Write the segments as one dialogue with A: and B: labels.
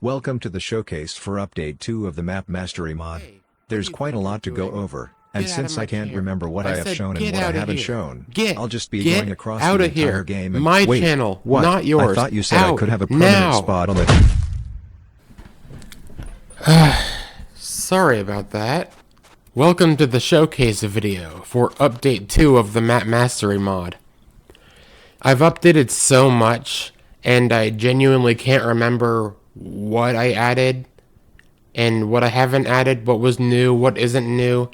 A: Welcome to the showcase for Update 2 of the Map Mastery mod.
B: Hey,
A: There's
B: what are
A: quite a
B: you
A: lot to go
B: doing?
A: over, and
B: Get out of
A: since
B: my
A: I can't
B: chair.
A: remember what
B: I
A: I have
B: said
A: shown and
B: get
A: what I
B: out of
A: haven't
B: here.
A: shown,
B: Get
A: I'll just be
B: get
A: going across
B: out
A: the
B: of
A: entire
B: here.
A: game and—
B: My
A: Wait,
B: channel,
A: what?
B: not yours.
A: I thought you said I
B: Out
A: could have a permanent
B: now.
A: spot on the—
B: Sorry about that. Welcome to the showcase video for Update 2 of the Map Mastery mod. I've updated so much, and I genuinely can't remember what I added and what I haven't added, what was new, what isn't new.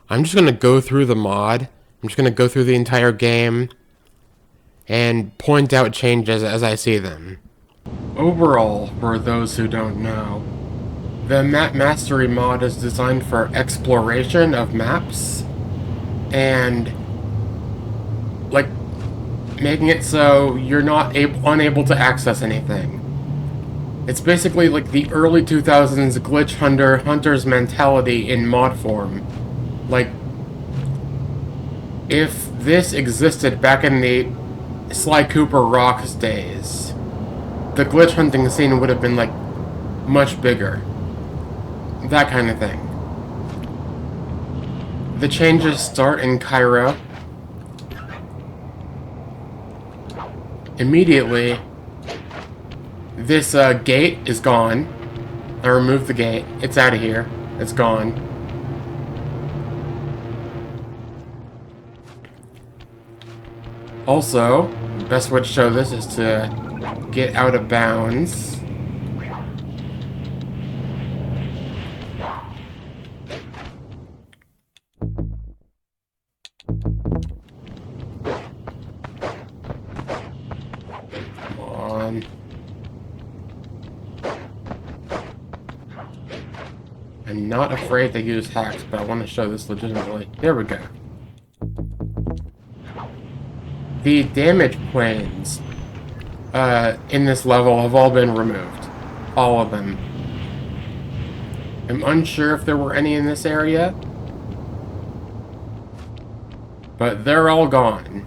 B: I'm just going to go through the mod. I'm just going to go through the entire game and point out changes as I see them. Overall, for those who don't know, the Map Mastery mod is designed for exploration of maps and like making it so you're not unable to access anything. It's basically like the early 2000s glitch hunter's mentality in mod form. Like, if this existed back in the Sly Cooper Rocks days, the glitch hunting scene would have been like much bigger. That kind of thing. The changes start in Cairo. Immediately, this gate is gone. I removed the gate. It's out of here. It's gone. Also, the best way to show this is to get out of bounds. Come on. I'm not afraid to use hacks, but I want to show this legitimately. There we go. The damage planes in this level have all been removed. All of them. I'm unsure if there were any in this area, but they're all gone.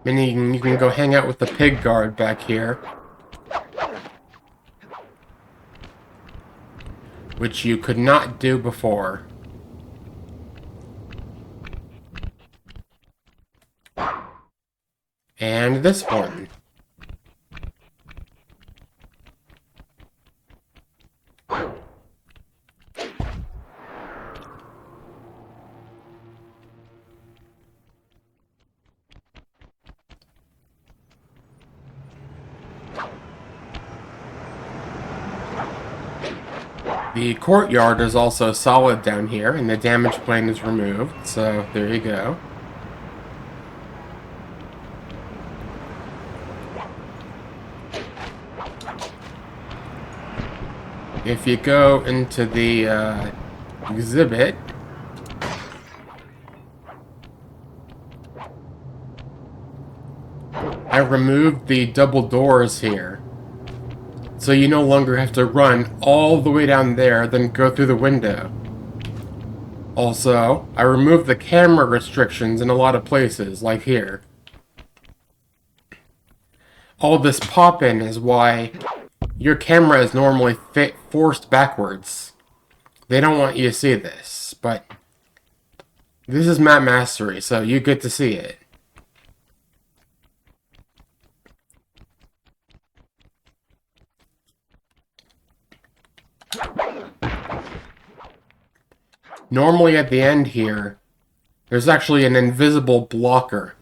B: And you can go hang out with the pig guard back here, which you could not do before. And this one. The courtyard is also solid down here, and the damage plane is removed, so there you go. If you go into the exhibit, I removed the double doors here. So you no longer have to run all the way down there, then go through the window. Also, I removed the camera restrictions in a lot of places, like here. All this pop-in is why your camera is normally forced backwards. They don't want you to see this, but this is Map Mastery, so you get to see it. Normally at the end here, there's actually an invisible blocker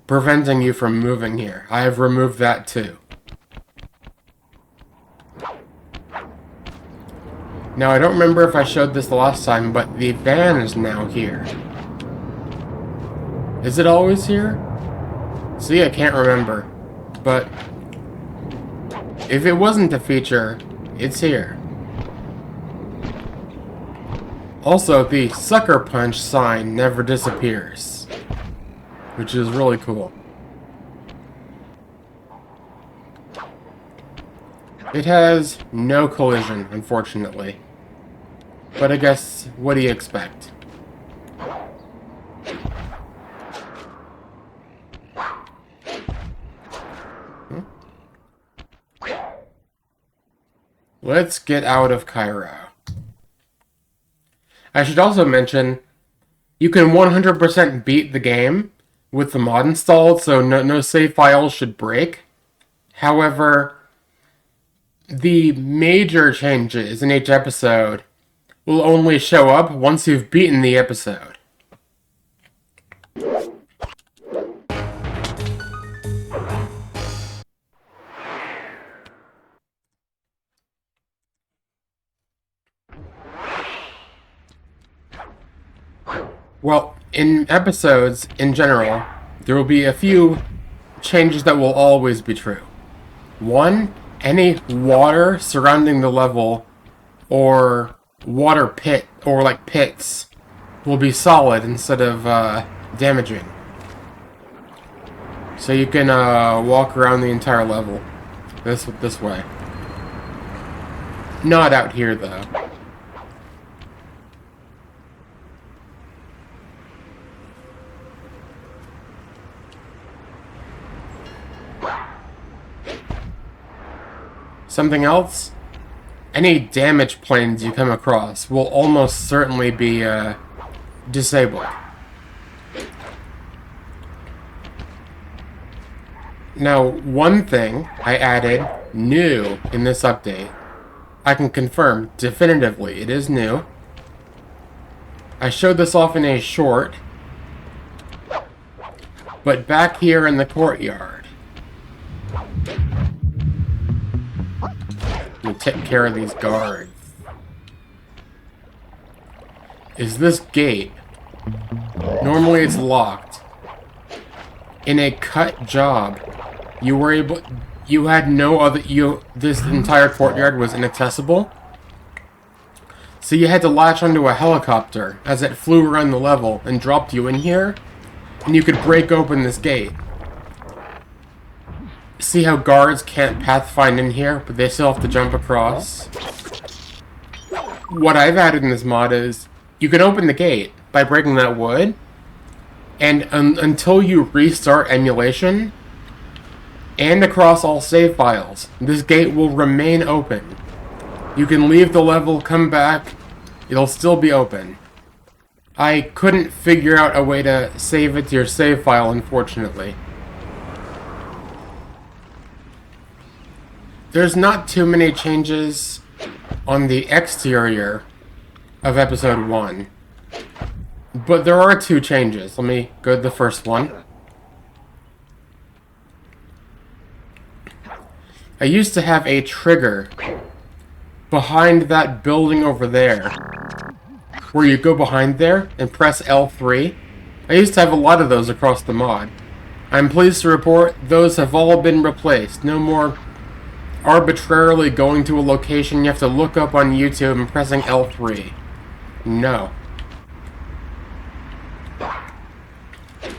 B: preventing you from moving here. I have removed that too. Now, I don't remember if I showed this the last time, but the van is now here. Is it always here? See, I can't remember. But if it wasn't a feature, it's here. Also, the Sucker Punch sign never disappears, which is really cool. It has no collision, unfortunately. But I guess, what do you expect? Let's get out of Cairo. I should also mention, you can 100% beat the game with the mod installed, so no save files should break. However, the major changes in each episode will only show up once you've beaten the episode. Well, in episodes, in general, there will be a few changes that will always be true. One, any water surrounding the level or water pit or like pits will be solid instead of damaging. So you can walk around the entire level this way. Not out here though. Something else? Any damage planes you come across will almost certainly be disabled. Now, one thing I added new in this update, I can confirm definitively it is new. I showed this off in a short, but back here in the courtyard, let me take care of these guards. Is this gate? Normally it's locked. In a cut job, you had no other, this entire courtyard was inaccessible. So you had to latch onto a helicopter as it flew around the level and dropped you in here, and you could break open this gate. See how guards can't pathfind in here, but they still have to jump across? What I've added in this mod is, you can open the gate by breaking that wood, and until you restart emulation, and across all save files, this gate will remain open. You can leave the level, come back, it'll still be open. I couldn't figure out a way to save it to your save file, unfortunately. There's not too many changes on the exterior of episode 1. But there are 2 changes. Let me go to the first one. I used to have a trigger behind that building over there, where you go behind there and press L3. I used to have a lot of those across the mod. I'm pleased to report those have all been replaced. No more arbitrarily going to a location you have to look up on YouTube and pressing L3. No.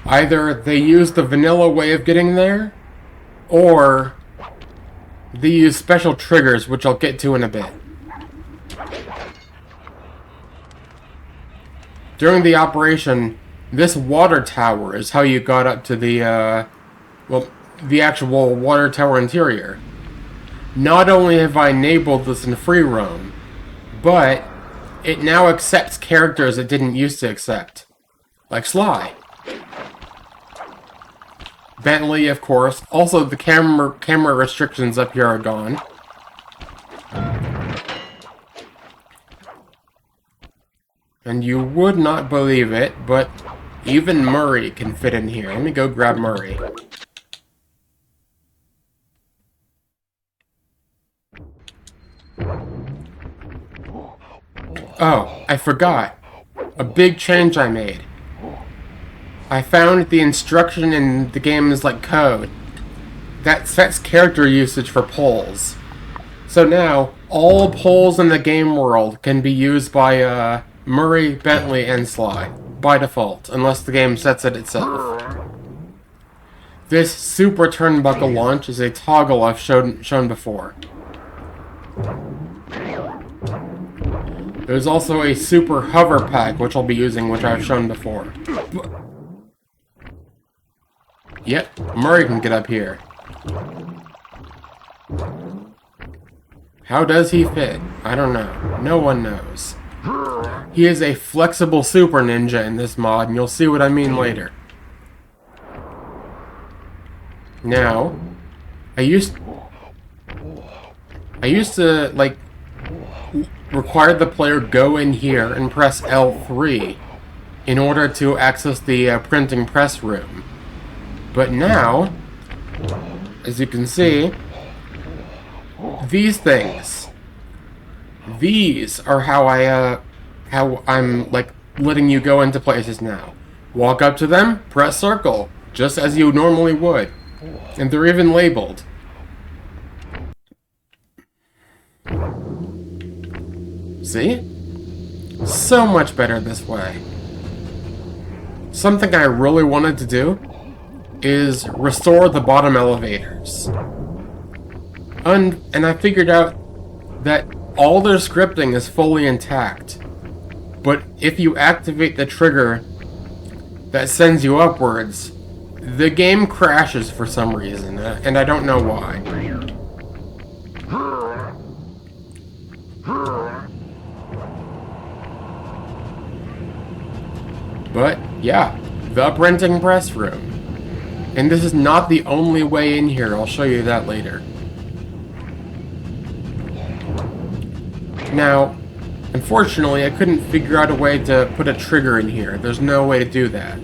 B: Either they use the vanilla way of getting there, or they use special triggers, which I'll get to in a bit. During the operation, this water tower is how you got up to the, the actual water tower interior. Not only have I enabled this in free roam, but it now accepts characters it didn't used to accept. Like Sly. Bentley, of course. Also, the camera restrictions up here are gone. And you would not believe it, but even Murray can fit in here. Let me go grab Murray. Oh, I forgot. A big change I made. I found the instruction in the game's code that sets character usage for polls. So now, all polls in the game world can be used by Murray, Bentley, and Sly by default, unless the game sets it itself. This super turnbuckle launch is a toggle I've shown before. There's also a super hover pack, which I'll be using, which I've shown before. Yep, Murray can get up here. How does he fit? I don't know. No one knows. He is a flexible super ninja in this mod, and you'll see what I mean later. Now, I used to, like, require the player go in here and press L3 in order to access the printing press room. But now, as you can see, these things, these are how I'm, like, letting you go into places now. Walk up to them, press circle, just as you normally would. And they're even labeled. See? So much better this way. Something I really wanted to do is restore the bottom elevators. And I figured out that all their scripting is fully intact. But if you activate the trigger that sends you upwards, the game crashes for some reason, and I don't know why. But, yeah, the printing press room. And this is not the only way in here, I'll show you that later. Now, unfortunately, I couldn't figure out a way to put a trigger in here. There's no way to do that.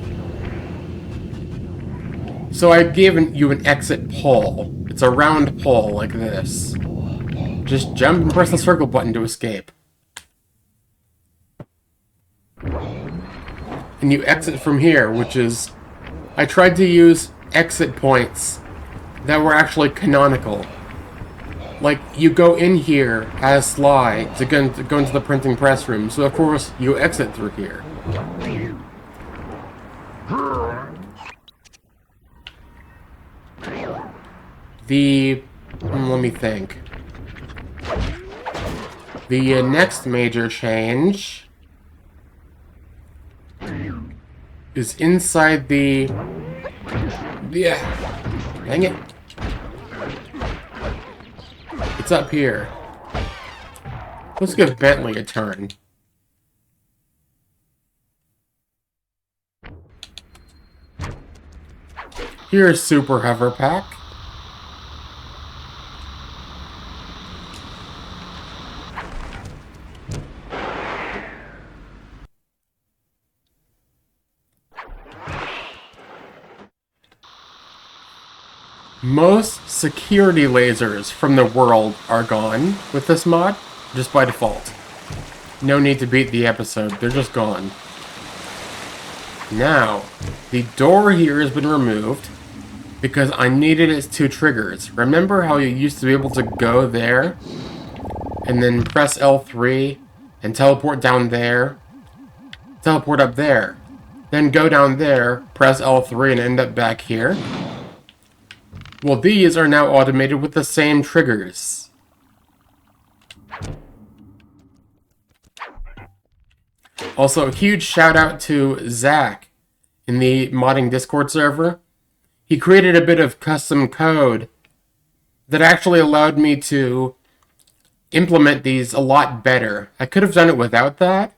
B: So I've given you an exit pull. It's a round pull like this. Just jump and press the circle button to escape. And you exit from here, which is... I tried to use exit points that were actually canonical. Like, you go in here as Sly to go into the printing press room, so of course you exit through here. Let me think. The next major change is inside the... Yeah. Dang it. It's up here. Let's give Bentley a turn. Here's Super Hover Pack. Most security lasers from the world are gone with this mod, just by default. No need to beat the episode, they're just gone. Now, the door here has been removed because I needed its two triggers. Remember how you used to be able to go there and then press L3 and teleport down there, teleport up there, then go down there, press L3 and end up back here? Well, these are now automated with the same triggers. Also, a huge shout out to Zach in the modding Discord server. He created a bit of custom code that actually allowed me to implement these a lot better. I could have done it without that,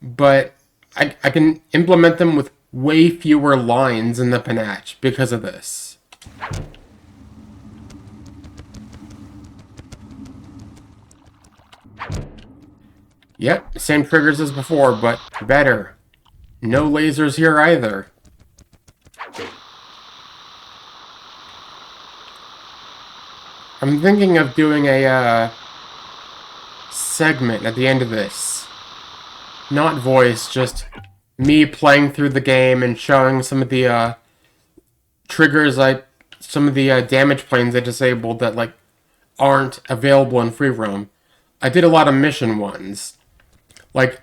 B: but I can implement them with way fewer lines in the panache because of this. Yep, same triggers as before, but better. No lasers here either. I'm thinking of doing a segment at the end of this. Not voice, just me playing through the game and showing some of the triggers, some of the damage planes I disabled that like aren't available in free roam. I did a lot of mission ones. Like,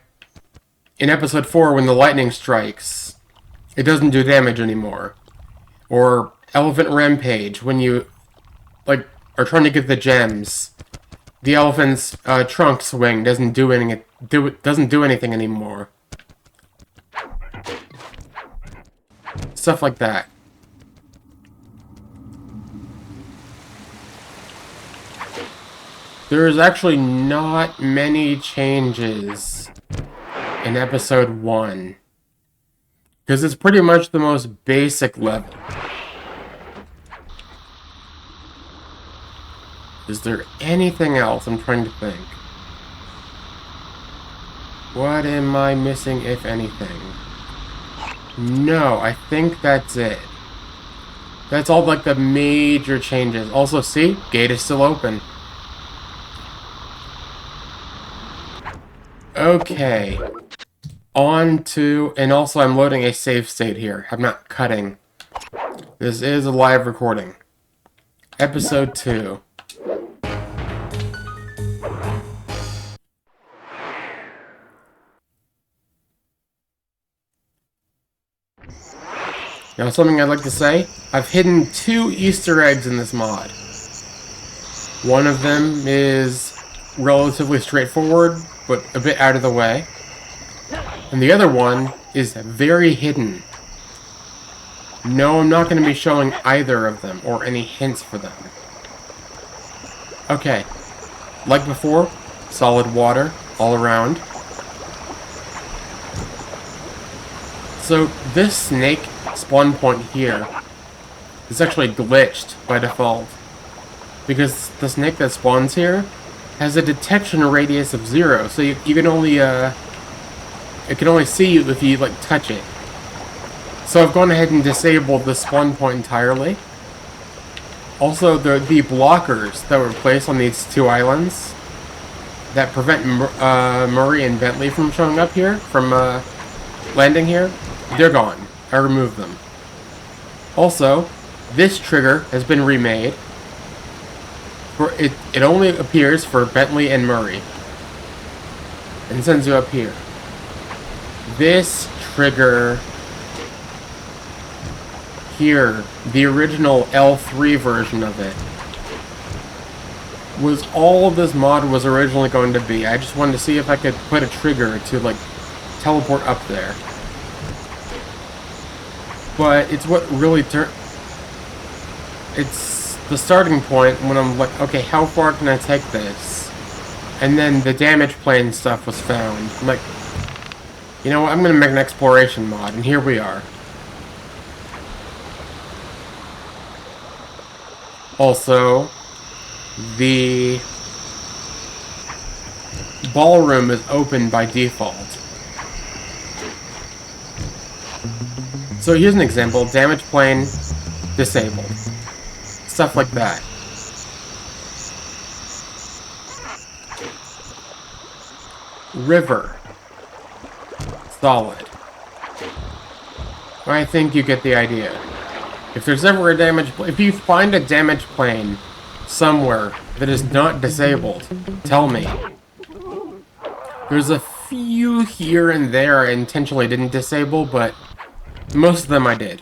B: in episode 4, when the lightning strikes, it doesn't do damage anymore. Or Elephant Rampage, when you, like, are trying to get the gems. The elephant's trunk swing doesn't do doesn't do anything anymore. Stuff like that. There's actually not many changes in episode 1. Because it's pretty much the most basic level. Is there anything else? I'm trying to think. What am I missing, if anything? No, I think that's it. That's all like the major changes. Also, see? Gate is still open. Okay. On to... And also, I'm loading a save state here. I'm not cutting. This is a live recording. Episode 2. Now, something I'd like to say, I've hidden 2 Easter eggs in this mod. One of them is relatively straightforward, but a bit out of the way. And the other one is very hidden. No, I'm not going to be showing either of them, or any hints for them. Okay. Like before, solid water all around. So, this snake spawn point here is actually glitched by default, because the snake that spawns here has a detection radius of 0, so you can only it can only see you if you like touch it. So I've gone ahead and disabled the spawn point entirely. Also, the blockers that were placed on these 2 islands that prevent Murray and Bentley from showing up here, from landing here, they're gone. I removed them. Also, this trigger has been remade. It only appears for Bentley and Murray. And sends you up here. This trigger here, the original L3 version of it, was all this mod was originally going to be. I just wanted to see if I could put a trigger to, like, teleport up there. But it's what really it's the starting point when I'm like, okay, how far can I take this? And then the damage plane stuff was found. I'm like, you know what, I'm going to make an exploration mod, and here we are. Also, the ballroom is open by default. So here's an example. Damage plane disabled. Stuff like that. River. Solid. I think you get the idea. If there's ever a if you find a damage plane somewhere that is not disabled, tell me. There's a few here and there I intentionally didn't disable, but most of them I did.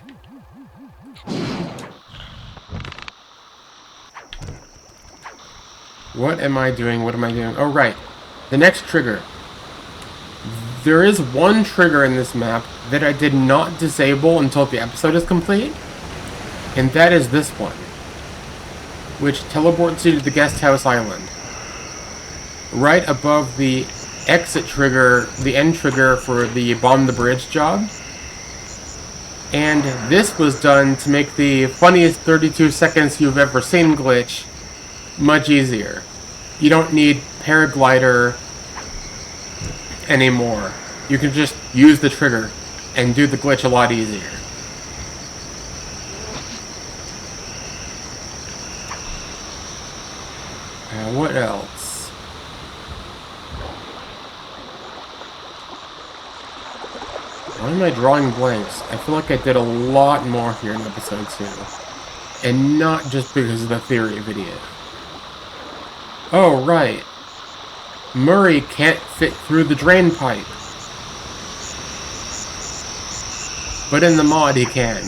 B: What am I doing? What am I doing? Oh, right. The next trigger. There is one trigger in this map that I did not disable until the episode is complete. And that is this one. Which teleports you to the guest house island. Right above the exit trigger, the end trigger for the bomb the bridge job. And this was done to make the funniest 32 seconds you've ever seen glitch much easier. You don't need paraglider anymore. You can just use the trigger and do the glitch a lot easier. What else? Why am I drawing blanks? I feel like I did a lot more here in episode 2. And not just because of the theory video. Oh, right. Murray can't fit through the drain pipe. But in the mod, he can.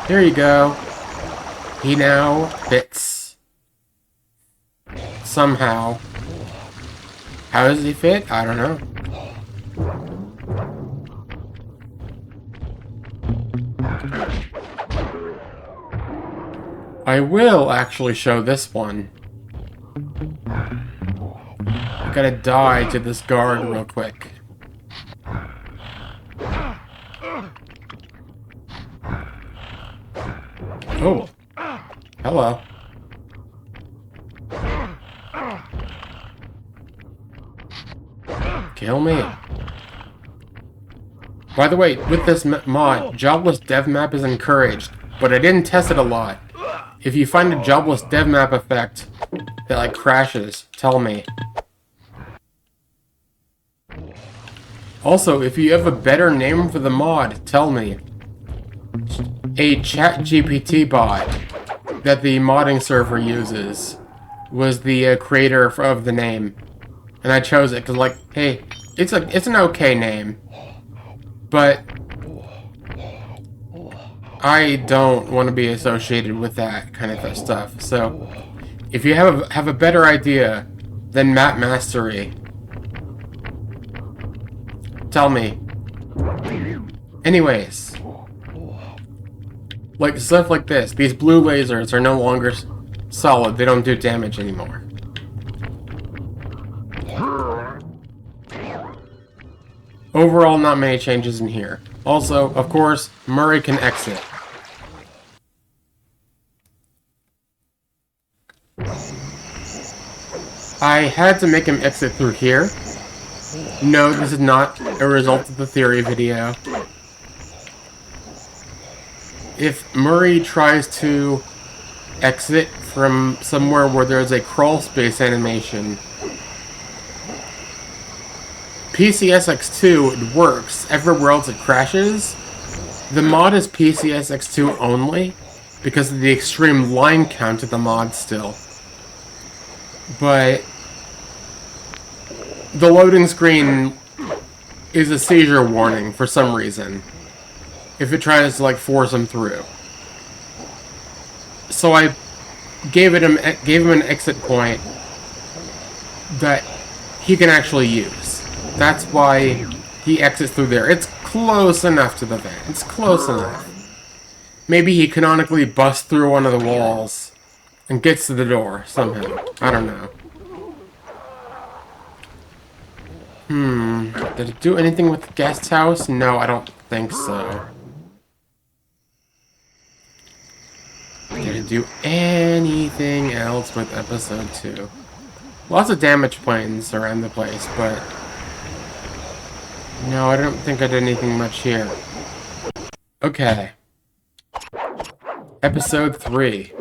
B: Here you go. He now fits. Somehow. How does he fit? I don't know. I will actually show this one. I gotta die to this guard real quick. Oh. Hello. Kill me. By the way, with this mod, jobless dev map is encouraged, but I didn't test it a lot. If you find a jobless dev map effect that like crashes, tell me. Also, if you have a better name for the mod, tell me. A ChatGPT bot that the modding server uses was the creator of the name, and I chose it because, like, hey, it's an okay name, but I don't want to be associated with that kind of stuff. So, if you have a better idea than Map Mastery, tell me. Anyways. Like, stuff like this. These blue lasers are no longer solid. They don't do damage anymore. Overall, not many changes in here. Also, of course, Murray can exit. I had to make him exit through here. No, this is not a result of the theory video. If Murray tries to exit from somewhere where there's a crawl space animation, PCSX2, it works. Everywhere else it crashes. The mod is PCSX2 only because of the extreme line count of the mod still. But the loading screen is a seizure warning for some reason if it tries to, like, force him through. So I gave him an exit point that he can actually use. That's why he exits through there. It's close enough to the vent. It's close enough. Maybe he canonically busts through one of the walls and gets to the door somehow. I don't know. Did it do anything with the guest house? No, I don't think so. Did it do anything else with episode 2? Lots of damage planes around the place, but no, I don't think I did anything much here. Okay. Episode 3.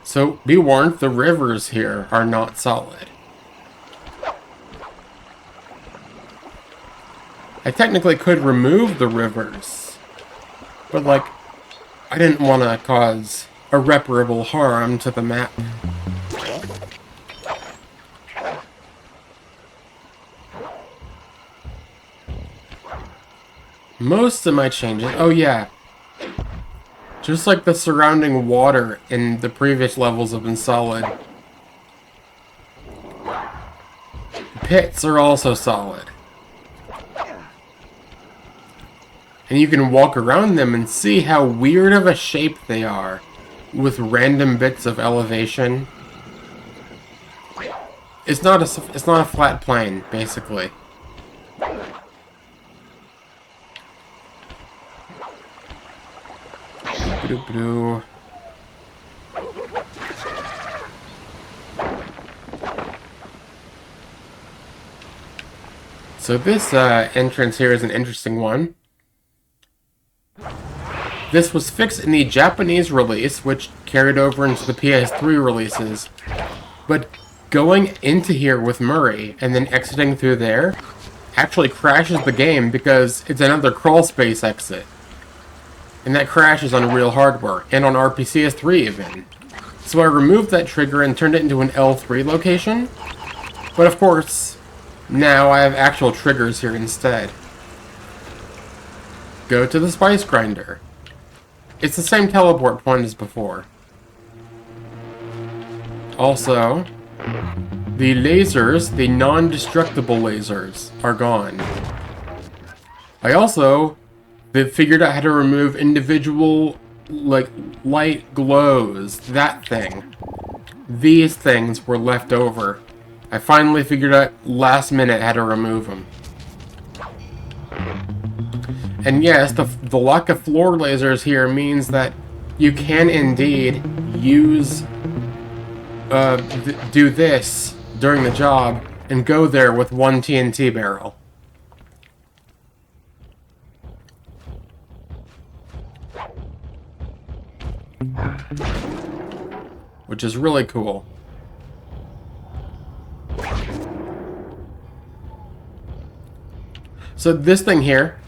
B: So, be warned, the rivers here are not solid. I technically could remove the rivers, but, like, I didn't want to cause irreparable harm to the map. Most of my changes... Oh, yeah. Just like the surrounding water in the previous levels have been solid. Pits are also solid. And you can walk around them and see how weird of a shape they are, with random bits of elevation. It's not a flat plane, basically. So this entrance here is an interesting one. This was fixed in the Japanese release, which carried over into the PS3 releases. But going into here with Murray and then exiting through there actually crashes the game because it's another crawl space exit. And that crashes on real hardware, and on RPCS3 even. So I removed that trigger and turned it into an L3 location. But of course, now I have actual triggers here instead. Go to the spice grinder. It's the same teleport point as before. Also, the lasers, the non-destructible lasers, are gone. I also figured out how to remove individual, like, light glows. That thing. These things were left over. I finally figured out last minute how to remove them. And yes, the lack of floor lasers here means that you can indeed use, do this during the job and go there with one TNT barrel. Which is really cool. So this thing here,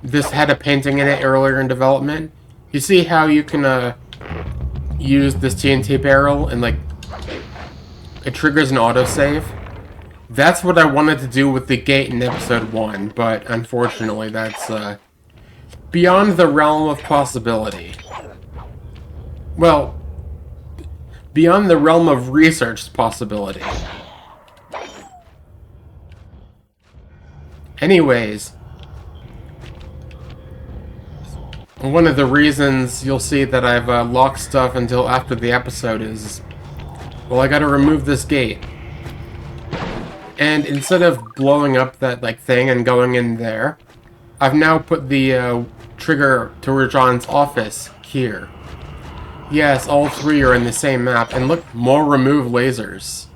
B: this had a painting in it earlier in development. You see how you can use this TNT barrel and like it triggers an autosave? That's what I wanted to do with the gate in episode 1, but unfortunately that's beyond the realm of possibility. Well, beyond the realm of research possibility. Anyways, one of the reasons you'll see that I've locked stuff until after the episode is, well, I gotta remove this gate. And instead of blowing up that like thing and going in there, I've now put the trigger to Rajan's office here. Yes, all three are in the same map, and look, more remove lasers.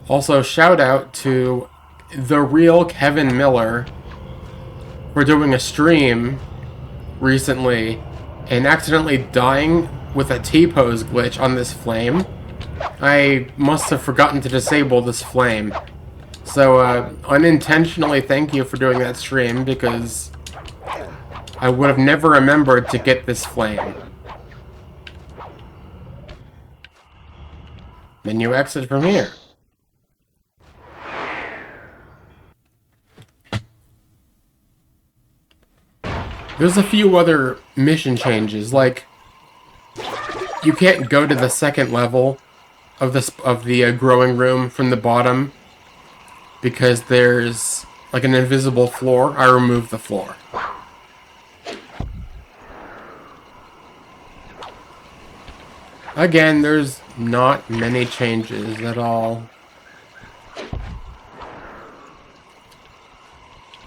B: Also, shout out to the real Kevin Miller for doing a stream recently and accidentally dying with a T-pose glitch on this flame. I must have forgotten to disable this flame. So, unintentionally thank you for doing that stream, because I would have never remembered to get this flame. Then you exit from here. There's a few other mission changes, like you can't go to the second level of the growing room from the bottom because there's like an invisible floor. I removed the floor. Again, there's not many changes at all.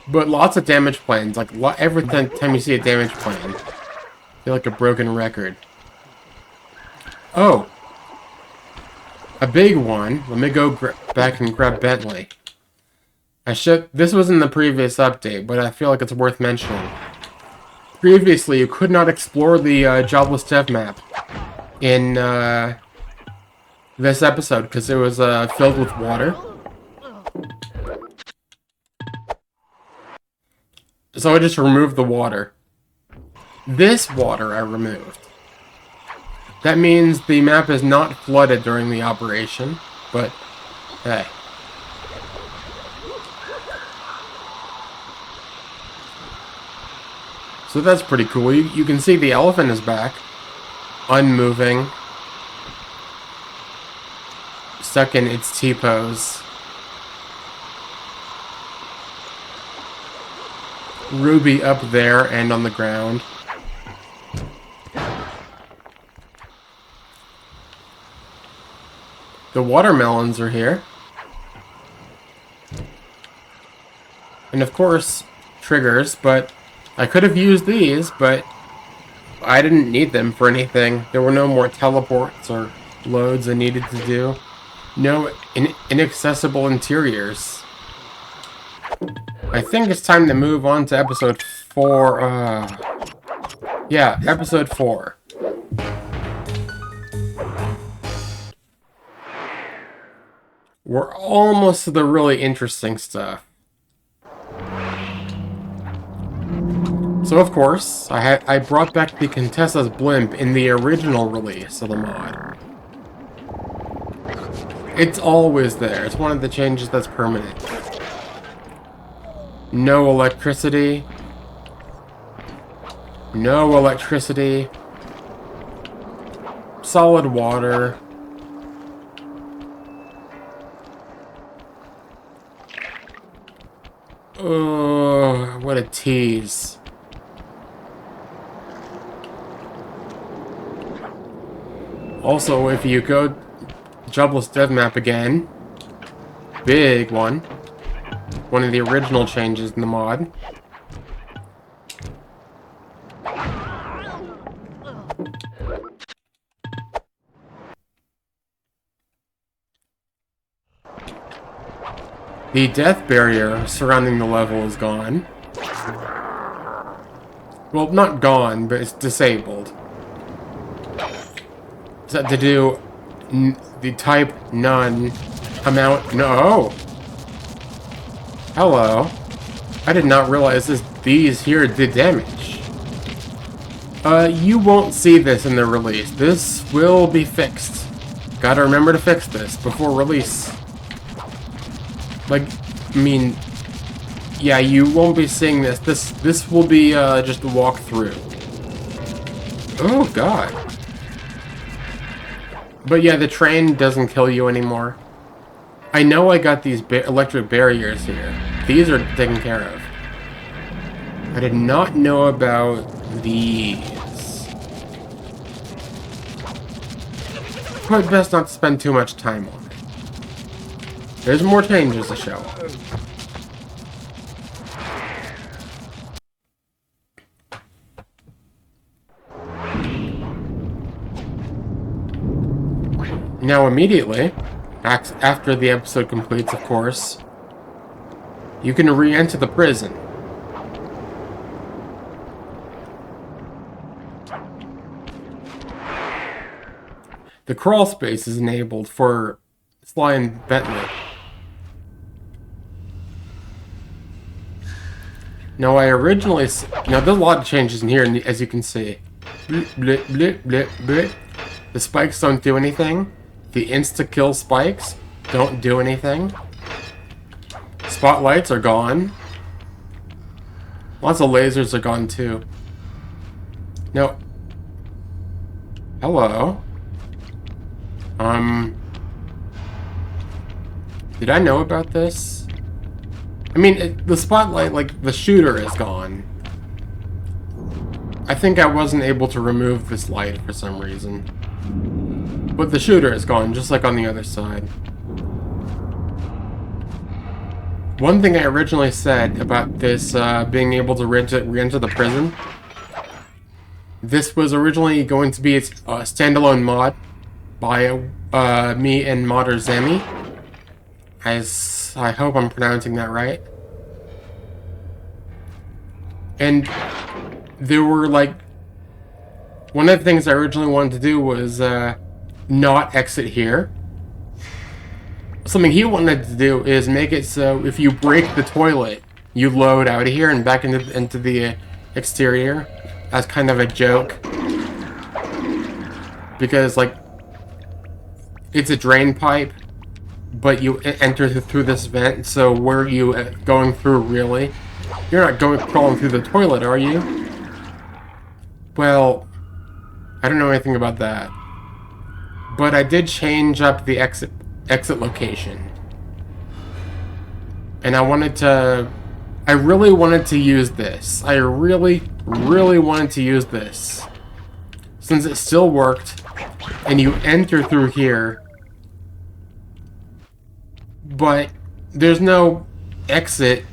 B: But lots of damage planes. Like, every time you see a damage plane, I feel like a broken record. Oh! A big one. Let me go back and grab Bentley. This was in the previous update, but I feel like it's worth mentioning. Previously, you could not explore the Jobless Dev map in this episode because it was filled with water. So I just removed the water. This water I removed. That means the map is not flooded during the operation, but hey. So that's pretty cool. You can see the elephant is back. Unmoving. Stuck in its T-pose. Ruby up there and on the ground. The watermelons are here. And of course, triggers, but I could have used these, but I didn't need them for anything. There were no more teleports or loads I needed to do. No inaccessible interiors. I think it's time to move on to episode 4. Yeah, episode 4. We're almost to the really interesting stuff. So of course, I brought back the Contessa's blimp in the original release of the mod. It's always there. It's one of the changes that's permanent. No electricity. No electricity. Solid water. Oh, what a tease. Also, if you go Jobless Dev map again, big one of the original changes in the mod. The death barrier surrounding the level is gone. Well, not gone, but it's disabled. Set to do the type none amount. No. Hello. I did not realize these here did damage. You won't see this in the release. This will be fixed. Gotta remember to fix this before release. Like, I mean, yeah, you won't be seeing this. This will be just a walkthrough. Oh God. But yeah, the train doesn't kill you anymore. I know I got these electric barriers here. These are taken care of. I did not know about these. But best not to spend too much time on it. There's more changes to show. Now immediately, after the episode completes, of course, you can re-enter the prison. The crawl space is enabled for Sly and Bentley. Now there's a lot of changes in here, as you can see. Blip, blip, blip, blip, blip. The spikes don't do anything. The insta-kill spikes don't do anything. Spotlights are gone. Lots of lasers are gone too. Now, hello. Did I know about this? I mean, the spotlight, like, the shooter is gone. I think I wasn't able to remove this light for some reason. But the shooter is gone, just like on the other side. One thing I originally said about this being able to re-enter the prison, this was originally going to be a standalone mod by me and modder Zemi. I hope I'm pronouncing that right. And there were, like, one of the things I originally wanted to do was not exit here. Something he wanted to do is make it so if you break the toilet, you load out of here and back into the exterior. As kind of a joke. Because, like, it's a drain pipe, but you enter through this vent, so where are you going through, really? You're not crawling through the toilet, are you? Well, I don't know anything about that. But I did change up the exit location. And I really wanted to use this. I really wanted to use this. Since it still worked, and you enter through here, but there's no exit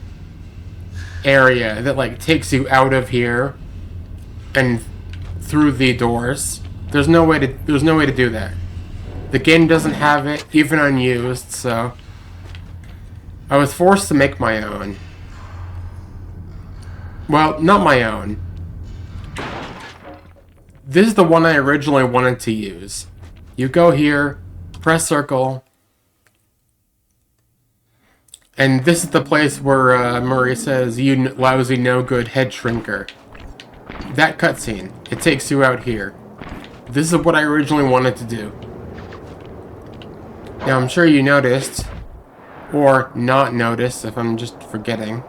B: area that, like, takes you out of here and through the doors. There's no way to do that. The game doesn't have it, even unused, so I was forced to make my own. Well, not my own. This is the one I originally wanted to use. You go here, press circle, and this is the place where Murray says, "You lousy, no good head shrinker." that cutscene. It takes you out here. This is what I originally wanted to do. Now, I'm sure you noticed, or not noticed if I'm just forgetting.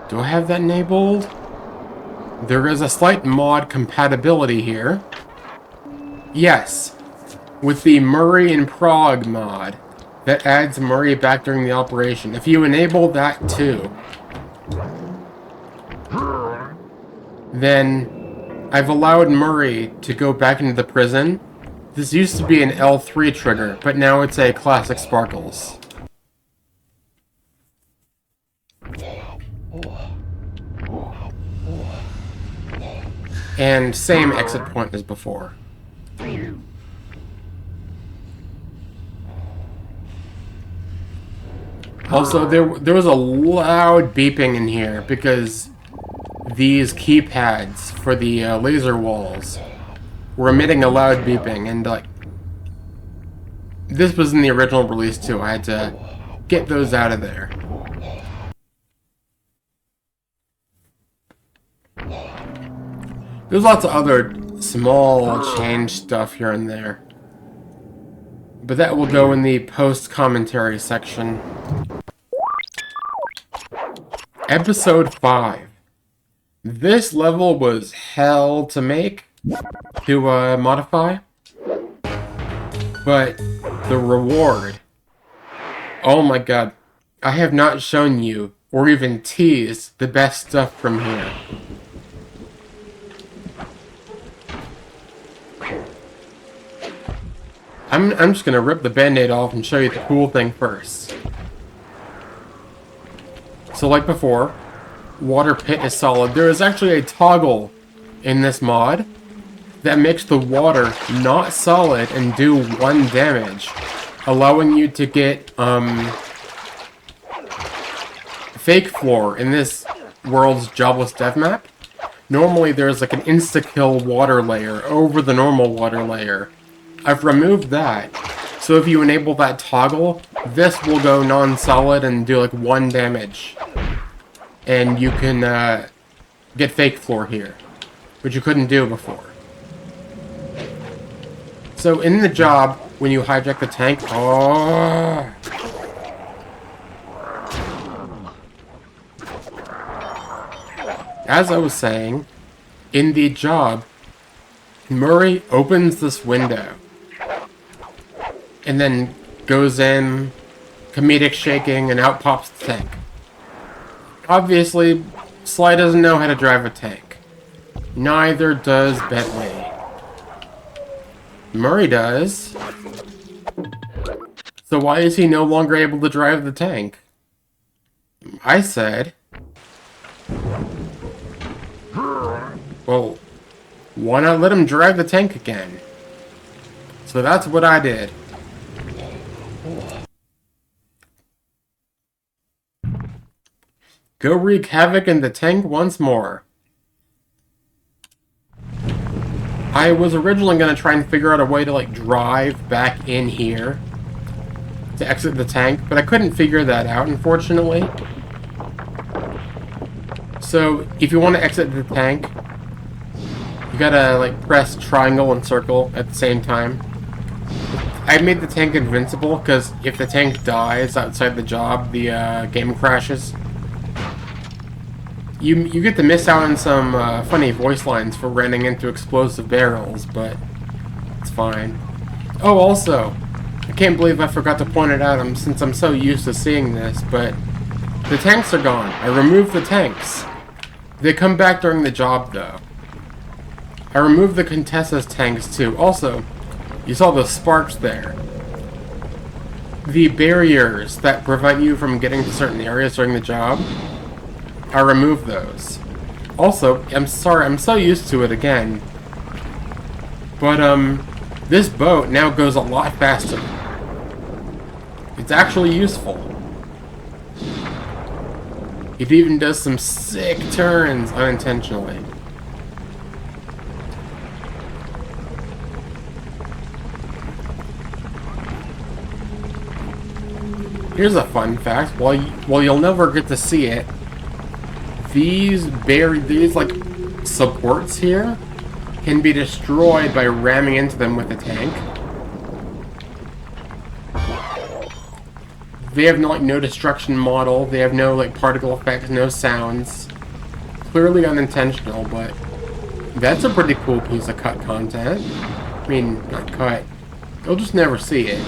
B: Do I have that enabled? There is a slight mod compatibility here. Yes, with the Murray and Prague mod that adds Murray back during the operation. If you enable that too, then I've allowed Murray to go back into the prison. This used to be an L3 trigger, but now it's a classic Sparkles. And same exit point as before. Also, there was a loud beeping in here because these keypads for the laser walls were emitting a loud beeping, and like this was in the original release too. I had to get those out of there. There's lots of other small change stuff here and there, but that will go in the post-commentary section. Episode 5. This level was hell to make, to modify, but the reward, oh my god, I have not shown you, or even teased, the best stuff from here. I'm just gonna rip the band-aid off and show you the cool thing first. So like before, water pit is solid. There is actually a toggle in this mod that makes the water not solid and do 1 damage, allowing you to get fake floor in this world's jobless dev map. Normally there's like an insta-kill water layer over the normal water layer. I've removed that, so if you enable that toggle, this will go non-solid and do like 1 damage. And you can get fake floor here, which you couldn't do before. So in the job, when you hijack the tank, as I was saying, in the job, Murray opens this window and then goes in, comedic shaking, and out pops the tank. Obviously, Sly doesn't know how to drive a tank. Neither does Bentley. Murray does. So why is he no longer able to drive the tank? I said, well, why not let him drive the tank again? So that's what I did. Go wreak havoc in the tank once more. I was originally going to try and figure out a way to like drive back in here to exit the tank, but I couldn't figure that out, unfortunately. So if you want to exit the tank, you gotta like press triangle and circle at the same time. I made the tank invincible because if the tank dies outside the job, the game crashes. You get to miss out on some funny voice lines for running into explosive barrels, but it's fine. Oh, also, I can't believe I forgot to point it out since I'm so used to seeing this, but the tanks are gone. I removed the tanks. They come back during the job, though. I removed the Contessa's tanks, too. Also, you saw the sparks there. The barriers that prevent you from getting to certain areas during the job, I removed those. Also, I'm sorry, I'm so used to it again. But, this boat now goes a lot faster. It's actually useful. It even does some sick turns unintentionally. Here's a fun fact. While you'll never get to see it, these like supports here can be destroyed by ramming into them with a tank. They have no destruction model. They have no like particle effects, no sounds. Clearly unintentional, but that's a pretty cool piece of cut content. I mean, not cut. You'll just never see it.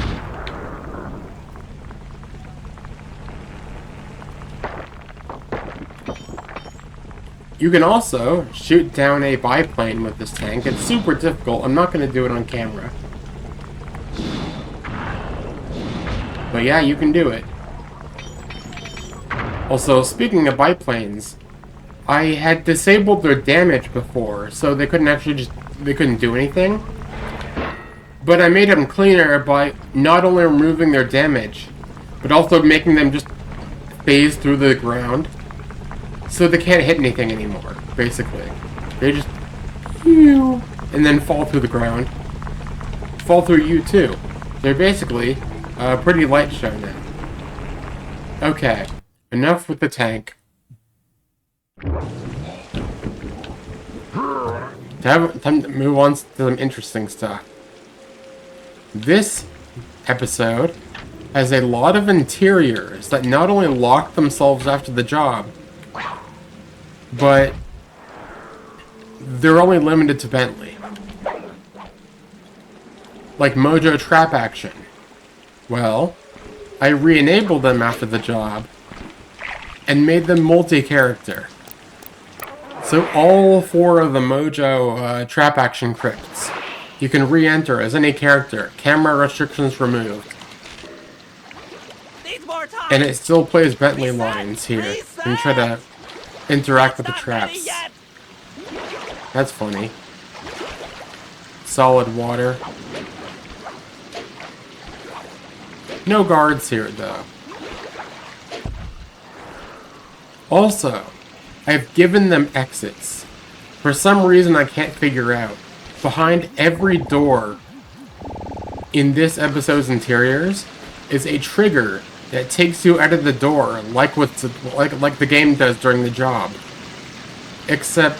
B: You can also shoot down a biplane with this tank. It's super difficult. I'm not going to do it on camera. But yeah, you can do it. Also, speaking of biplanes, I had disabled their damage before, so they couldn't do anything. But I made them cleaner by not only removing their damage, but also making them just phase through the ground. So they can't hit anything anymore, basically. They just... and then fall through the ground. Fall through you, too. They're basically a pretty light show now. Okay, enough with the tank. Time to move on to some interesting stuff. This episode has a lot of interiors that not only lock themselves after the job, but they're only limited to Bentley. Like Mojo Trap Action. Well, I re-enabled them after the job and made them multi-character. So all 4 of the Mojo Trap Action crypts you can re-enter as any character, camera restrictions removed. And it still plays Bentley lines here and try to interact with the traps. That's funny. Solid water. No guards here, though. Also, I've given them exits. For some reason I can't figure out. Behind every door in this episode's interiors is a trigger that takes you out of the door, like the game does during the job. Except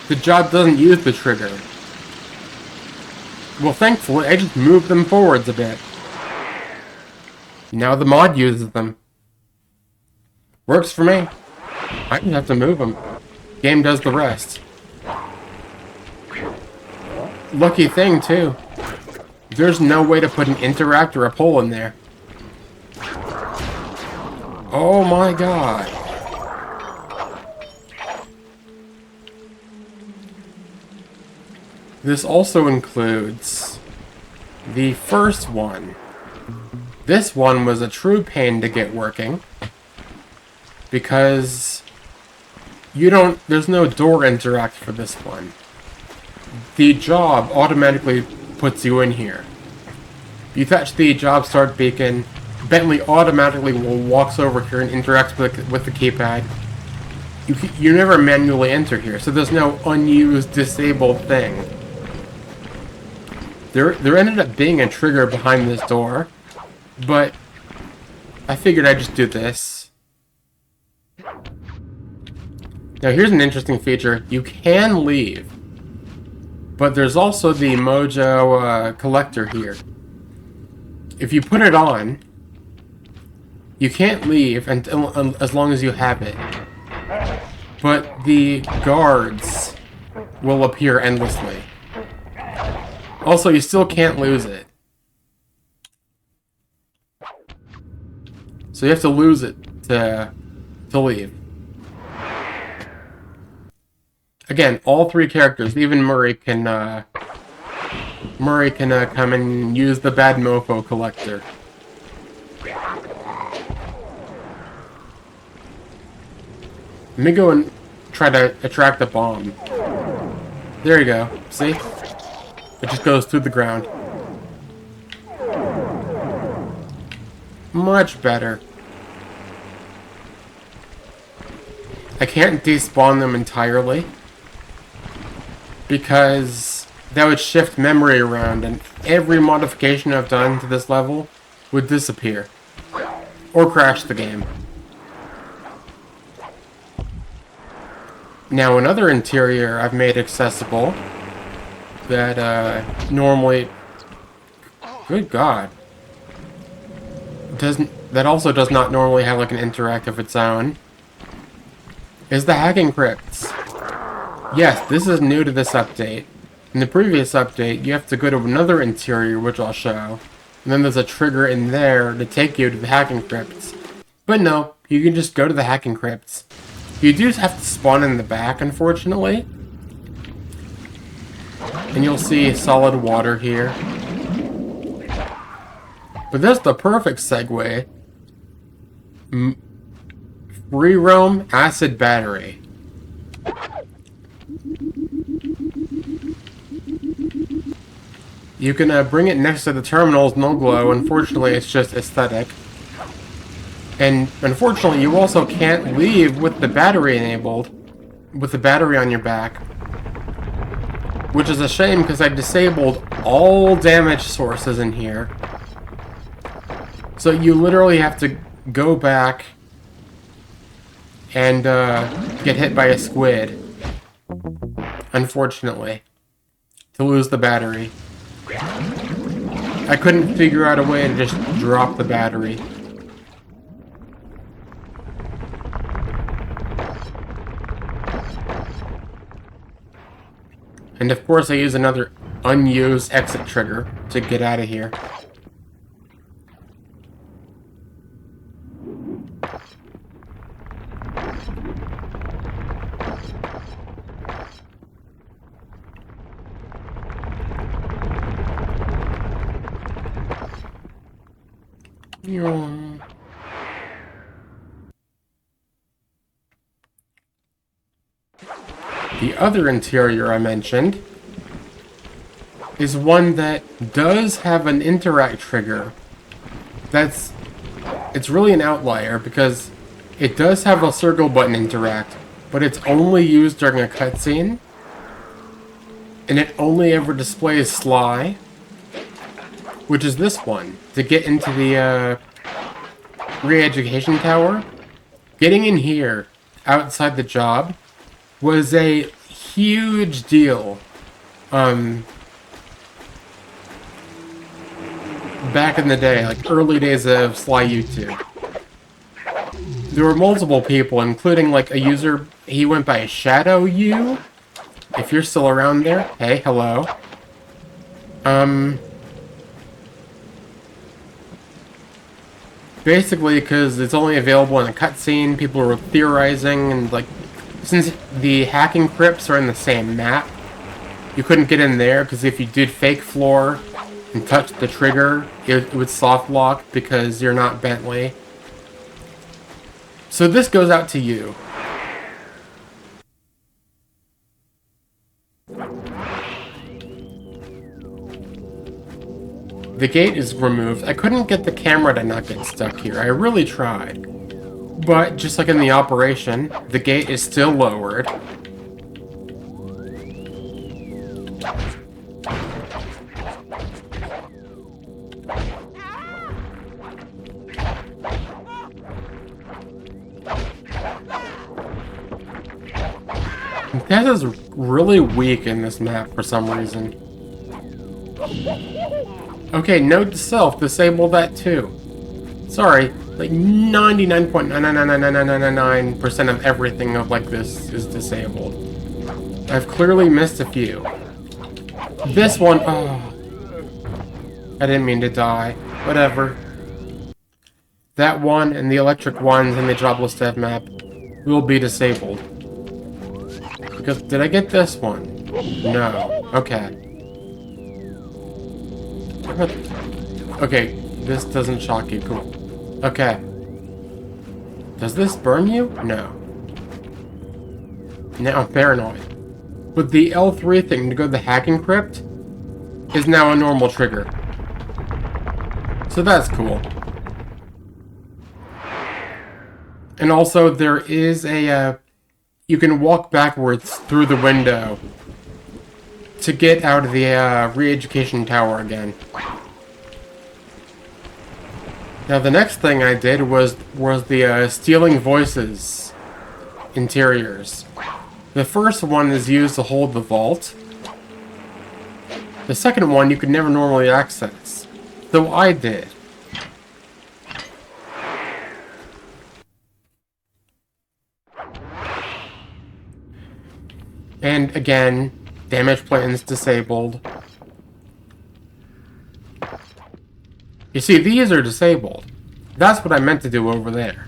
B: the job doesn't use the trigger. Well, thankfully, I just moved them forwards a bit. Now the mod uses them. Works for me. I just have to move them. Game does the rest. Lucky thing, too. There's no way to put an interact or a pole in there. Oh my god. This also includes the first one. This one was a true pain to get working because there's no door interact for this one. The job automatically puts you in here. You touch the job start beacon, Bentley automatically walks over here and interacts with the keypad. You never manually enter here, so there's no unused, disabled thing. There ended up being a trigger behind this door, but I figured I'd just do this. Now here's an interesting feature. You can leave, but there's also the Mojo collector here. If you put it on, you can't leave as long as you have it. But the guards will appear endlessly. Also, you still can't lose it. So you have to lose it to leave. Again, all 3 characters, even Murray can come and use the Bad Mofo collector. Let me go and try to attract the bomb. There you go. See? It just goes through the ground. Much better. I can't despawn them entirely, because that would shift memory around and every modification I've done to this level would disappear. Or crash the game. Now another interior I've made accessible that normally, good God, that also does not normally have like an interact of its own, is the hacking crypts. Yes, this is new to this update. In the previous update, you have to go to another interior, which I'll show, and then there's a trigger in there to take you to the hacking crypts. But no, you can just go to the hacking crypts. You do have to spawn in the back, unfortunately. And you'll see solid water here. But that's the perfect segue. Free roam acid battery. You can bring it next to the terminals and they'll glow. Unfortunately, it's just aesthetic. And unfortunately, you also can't leave with the battery enabled, with the battery on your back. Which is a shame because I disabled all damage sources in here. So you literally have to go back and get hit by a squid. Unfortunately. To lose the battery. I couldn't figure out a way to just drop the battery. And of course I use another unused exit trigger to get out of here. The other interior I mentioned is one that does have an interact trigger. It's really an outlier because it does have a circle button interact, but it's only used during a cutscene, and it only ever displays Sly, which is this one, to get into the re-education tower. Getting in here, outside the job, was a huge deal. Back in the day, like early days of Sly YouTube. There were multiple people, including like a user, he went by Shadow U. If you're still around there, hey, hello. Basically, because it's only available in a cutscene, people were theorizing, and like, since the hacking crypts are in the same map, you couldn't get in there, because if you did fake floor and touch the trigger, it would soft lock because you're not Bentley. So this goes out to you. The gate is removed. I couldn't get the camera to not get stuck here. I really tried. But just like in the operation, the gate is still lowered. That is really weak in this map for some reason. Okay, note to self, disable that too. Sorry, like 99.9999999% of everything of like this is disabled. I've clearly missed a few. This one, oh. I didn't mean to die. Whatever. That one and the electric ones in the jobless dev map will be disabled. Because, did I get this one? No. Okay. Okay, this doesn't shock you. Cool. Okay. Does this burn you? No. Now I'm paranoid. But the L3 thing to go to the hacking crypt is now a normal trigger. So that's cool. And also there is a, you can walk backwards through the window to get out of the re-education tower again. Now the next thing I did was the Stealing Voices interiors. The first one is used to hold the vault. The second one you could never normally access, though I did. And again, damage plans disabled. You see, these are disabled. That's what I meant to do over there.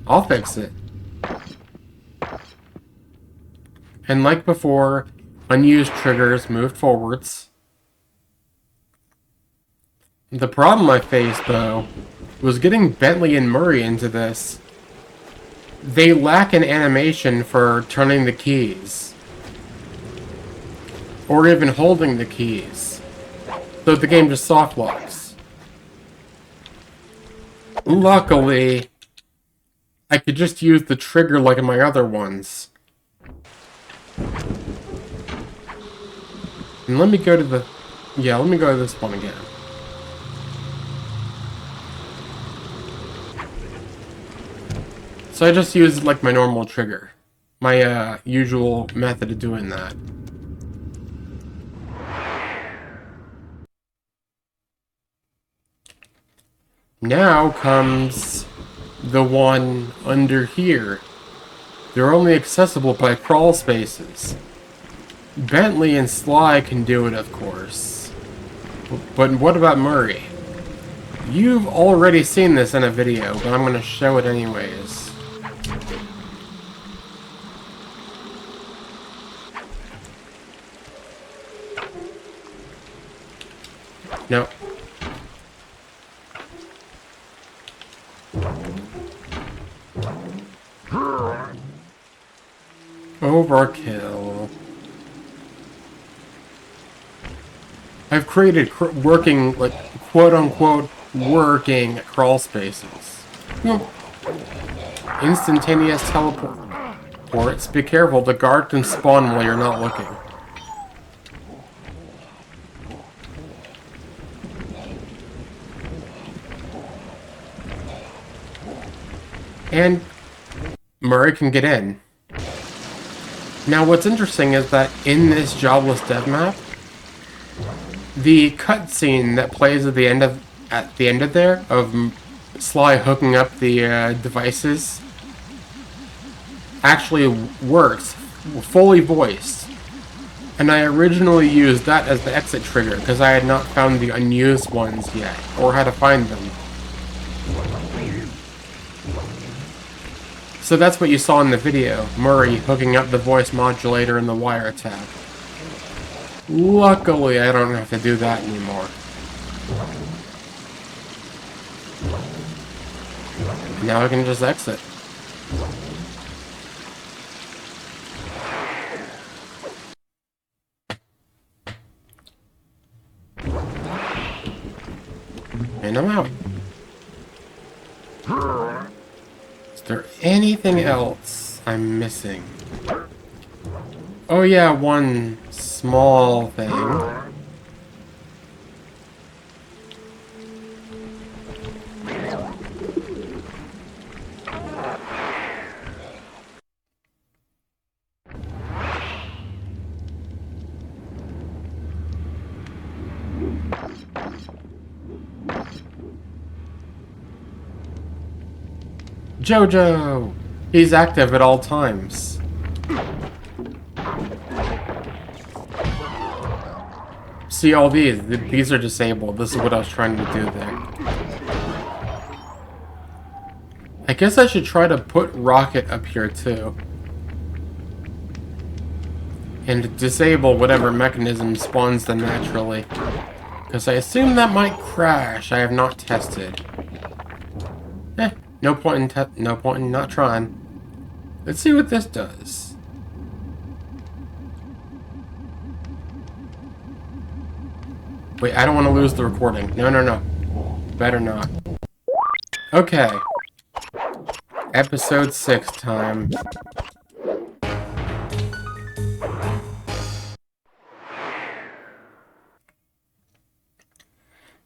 B: I'll fix it. And like before, unused triggers moved forwards. The problem I faced, though, was getting Bentley and Murray into this. They lack an animation for turning the keys. Or even holding the keys. So the game just soft locks. Luckily, I could just use the trigger like in my other ones. And let me go to the... Yeah, let me go to this one again. So I just used like my normal trigger. My usual method of doing that. Now comes the one under here. They're only accessible by crawl spaces. Bentley and Sly can do it, of course. But what about Murray? You've already seen this in a video, but I'm going to show it anyways. No. Overkill. I've created working, like, quote-unquote, working crawl spaces. Instantaneous teleports. Be careful, the guard can spawn while you're not looking. And Murray can get in. Now what's interesting is that in this jobless dev map, the cutscene that plays at the end of there of Sly hooking up the devices actually works, fully voiced. And I originally used that as the exit trigger because I had not found the unused ones yet, or how to find them. So that's what you saw in the video, Murray hooking up the voice modulator and the wiretap. Luckily, I don't have to do that anymore. Now I can just exit. And I'm out. Is there anything else I'm missing? Oh yeah, one small thing. Jojo! He's active at all times. See all these are disabled. This is what I was trying to do there. I guess I should try to put Rocket up here too. And disable whatever mechanism spawns them naturally. Because I assume that might crash. I have not tested. No point in not trying. Let's see what this does. Wait, I don't want to lose the recording. No. Better not. Okay. Episode 6 time.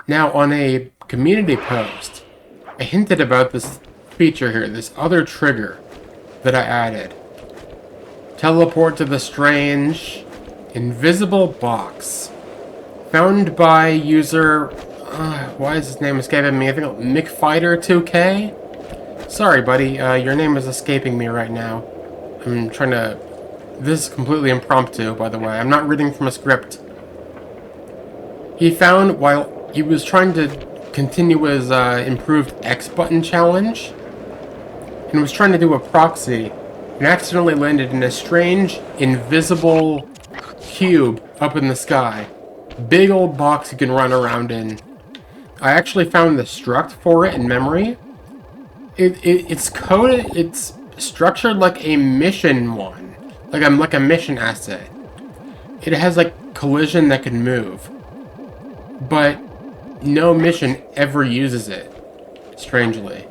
B: Now, on a community post, I hinted about this feature here, this other trigger that I added. Teleport to the strange invisible box. Found by user... why is his name escaping me? I think McFighter2K? Sorry, buddy. Your name is escaping me right now. I'm trying to... This is completely impromptu, by the way. I'm not reading from a script. He found while he was trying to continue his improved X button challenge and was trying to do a proxy and accidentally landed in a strange, invisible cube up in the sky. Big old box you can run around in. I actually found the struct for it in memory. It's coded, it's structured like a mission one. Like a mission asset. It has like collision that can move. But no mission ever uses it, strangely.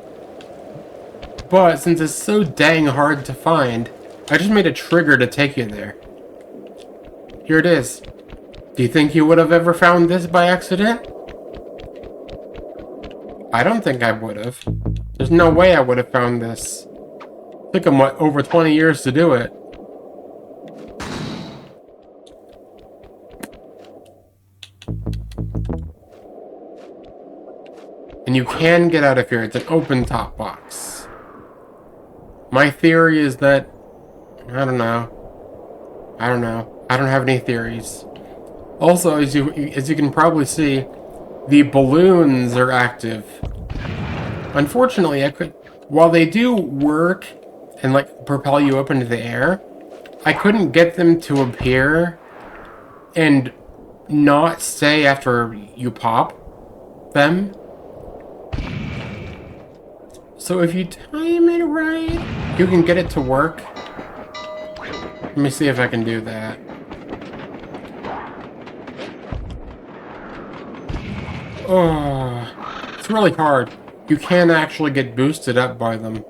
B: But since it's so dang hard to find, I just made a trigger to take you there. Here it is. Do you think you would have ever found this by accident? I don't think I would have. There's no way I would have found this. It took him, what, over 20 years to do it. And you can get out of here. It's an open top box. My theory is that... I don't know. I don't have any theories. Also, as you can probably see, the balloons are active. Unfortunately, while they do work and like propel you up into the air, I couldn't get them to appear and not stay after you pop them. So if you time it right, you can get it to work. Let me see if I can do that. Oh, it's really hard. You can actually get boosted up by them.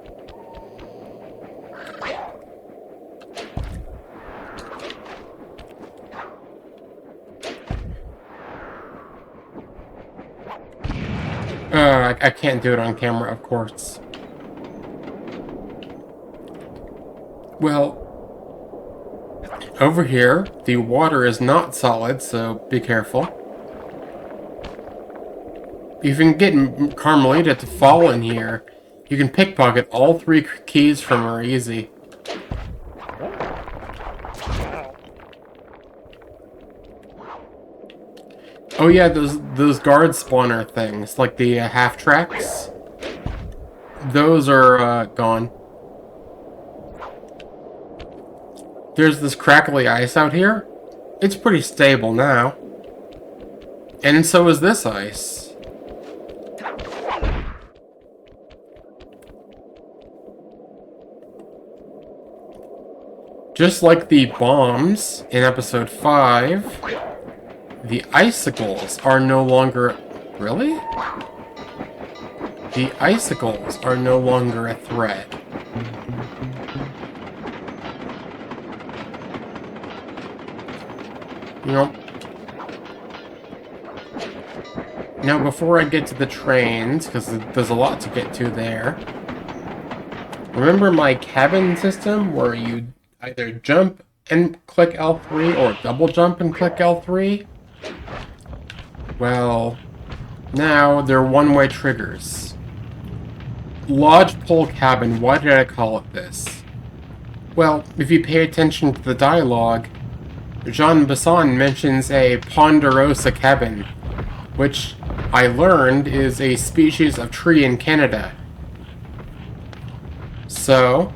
B: I can't do it on camera, of course. Well, over here, the water is not solid, so be careful. You can get Carmelita to fall in here. You can pickpocket all 3 keys from her easy. Oh yeah, those guard spawner things, like the half tracks. Those are gone. There's this crackly ice out here. It's pretty stable now. And so is this ice. Just like the bombs in episode 5, the icicles are no longer... Really? The icicles are no longer a threat. Nope. Now, before I get to the trains, because there's a lot to get to there, remember my cabin system where you either jump and click L3 or double jump and click L3? Well, now they're one-way triggers. Lodgepole cabin, why did I call it this? Well, if you pay attention to the dialogue, Jean Besson mentions a ponderosa cabin, which I learned is a species of tree in Canada. So,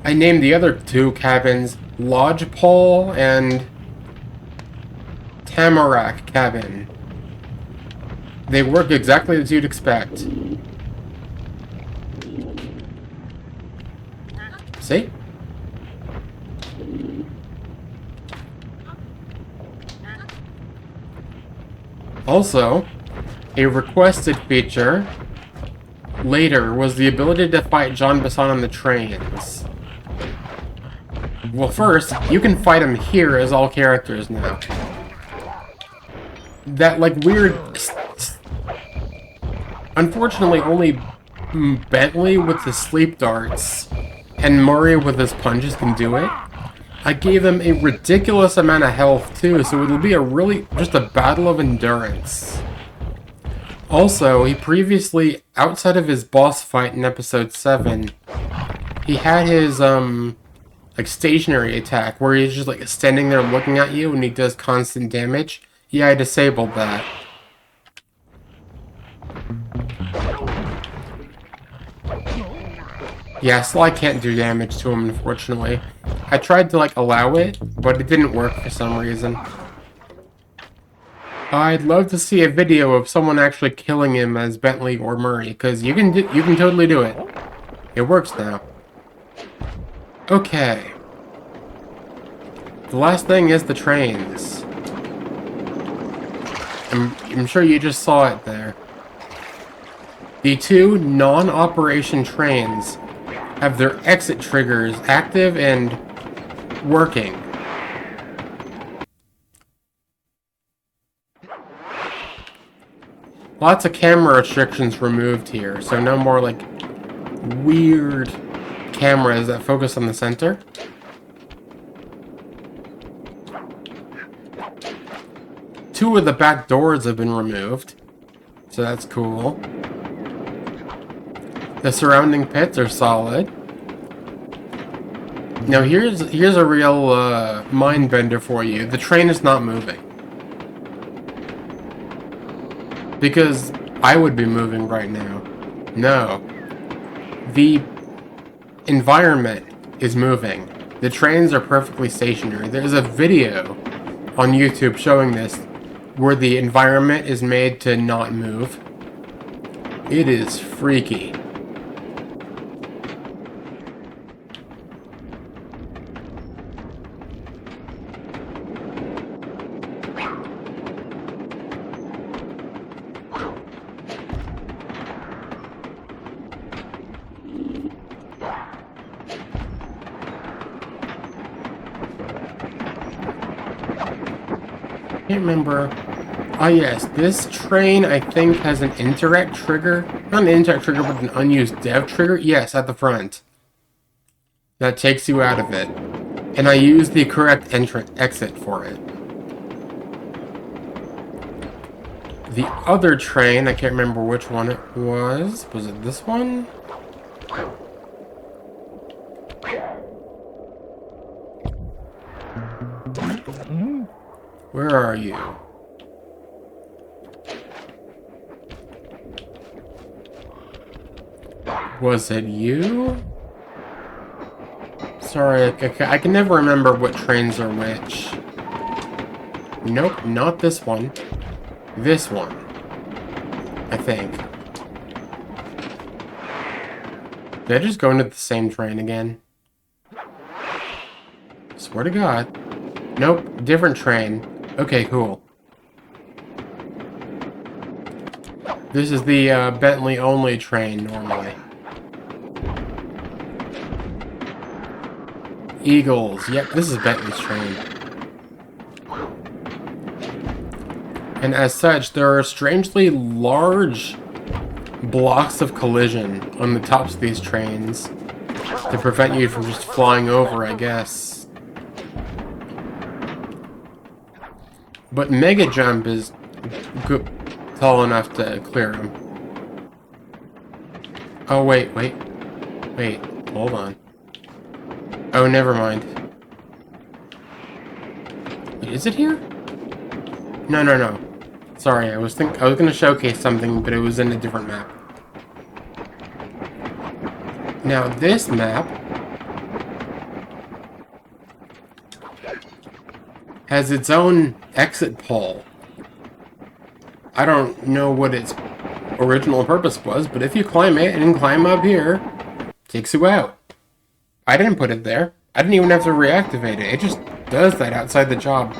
B: I named the other 2 cabins Lodgepole and Tamarack Cabin. They work exactly as you'd expect. See? Also, a requested feature later was the ability to fight Jean Besson on the trains. Well, first, you can fight him here as all characters now. That, like, weird... Unfortunately, only Bentley with the sleep darts and Murray with his punches can do it. I gave him a ridiculous amount of health too, so it'll be just a battle of endurance. Also, he previously, outside of his boss fight in episode 7, he had his, like, stationary attack, where he's just, like, standing there looking at you and he does constant damage. Yeah, I disabled that. Yeah, Sly can't do damage to him, unfortunately. I tried to, like, allow it, but it didn't work for some reason. I'd love to see a video of someone actually killing him as Bentley or Murray, because you can totally do it. It works now. Okay. The last thing is the trains. I'm sure you just saw it there. The two non-operation trains have their exit triggers active and working. Lots of camera restrictions removed here, so no more like weird cameras that focus on the center. Two of the back doors have been removed, so that's cool. The surrounding pits are solid. Now here's a real mind bender for you. The train is not moving. Because I would be moving right now. No. The environment is moving. The trains are perfectly stationary. There's a video on YouTube showing this where the environment is made to not move. It is freaky. I can't remember. Ah, yes, this train I think has an interact trigger. Not an interact trigger, but an unused dev trigger. Yes, at the front. That takes you out of it. And I used the correct exit for it. The other train, I can't remember which one it was. Was it this one? Where are you? Was it you? Sorry, I can never remember what trains are which. Nope, not this one. This one. I think. Did I just go into the same train again? Swear to God. Nope, different train. Okay, cool. This is the Bentley only train normally. Eagles. Yep, this is Bentley's train. And as such, there are strangely large blocks of collision on the tops of these trains to prevent you from just flying over, I guess. But Mega Jump is tall enough to clear him. Oh, wait, hold on. Oh, never mind. Wait, is it here? No. Sorry, I was gonna showcase something, but it was in a different map. Now, this map has its own exit pole. I don't know what its original purpose was, but if you climb it and climb up here, it takes you out. I didn't put it there. I didn't even have to reactivate it. It just does that outside the job.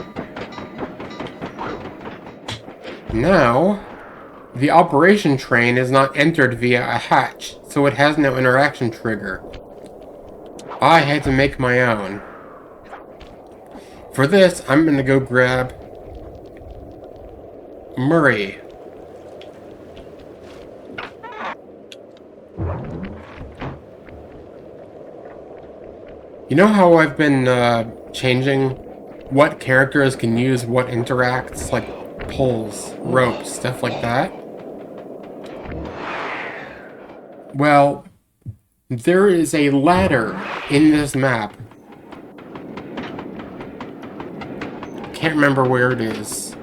B: Now, the operation train is not entered via a hatch, so it has no interaction trigger. I had to make my own. For this, I'm gonna go grab Murray. You know how I've been changing what characters can use what interacts, like poles, ropes, stuff like that? Well, there is a ladder in this map. Can't remember where it is.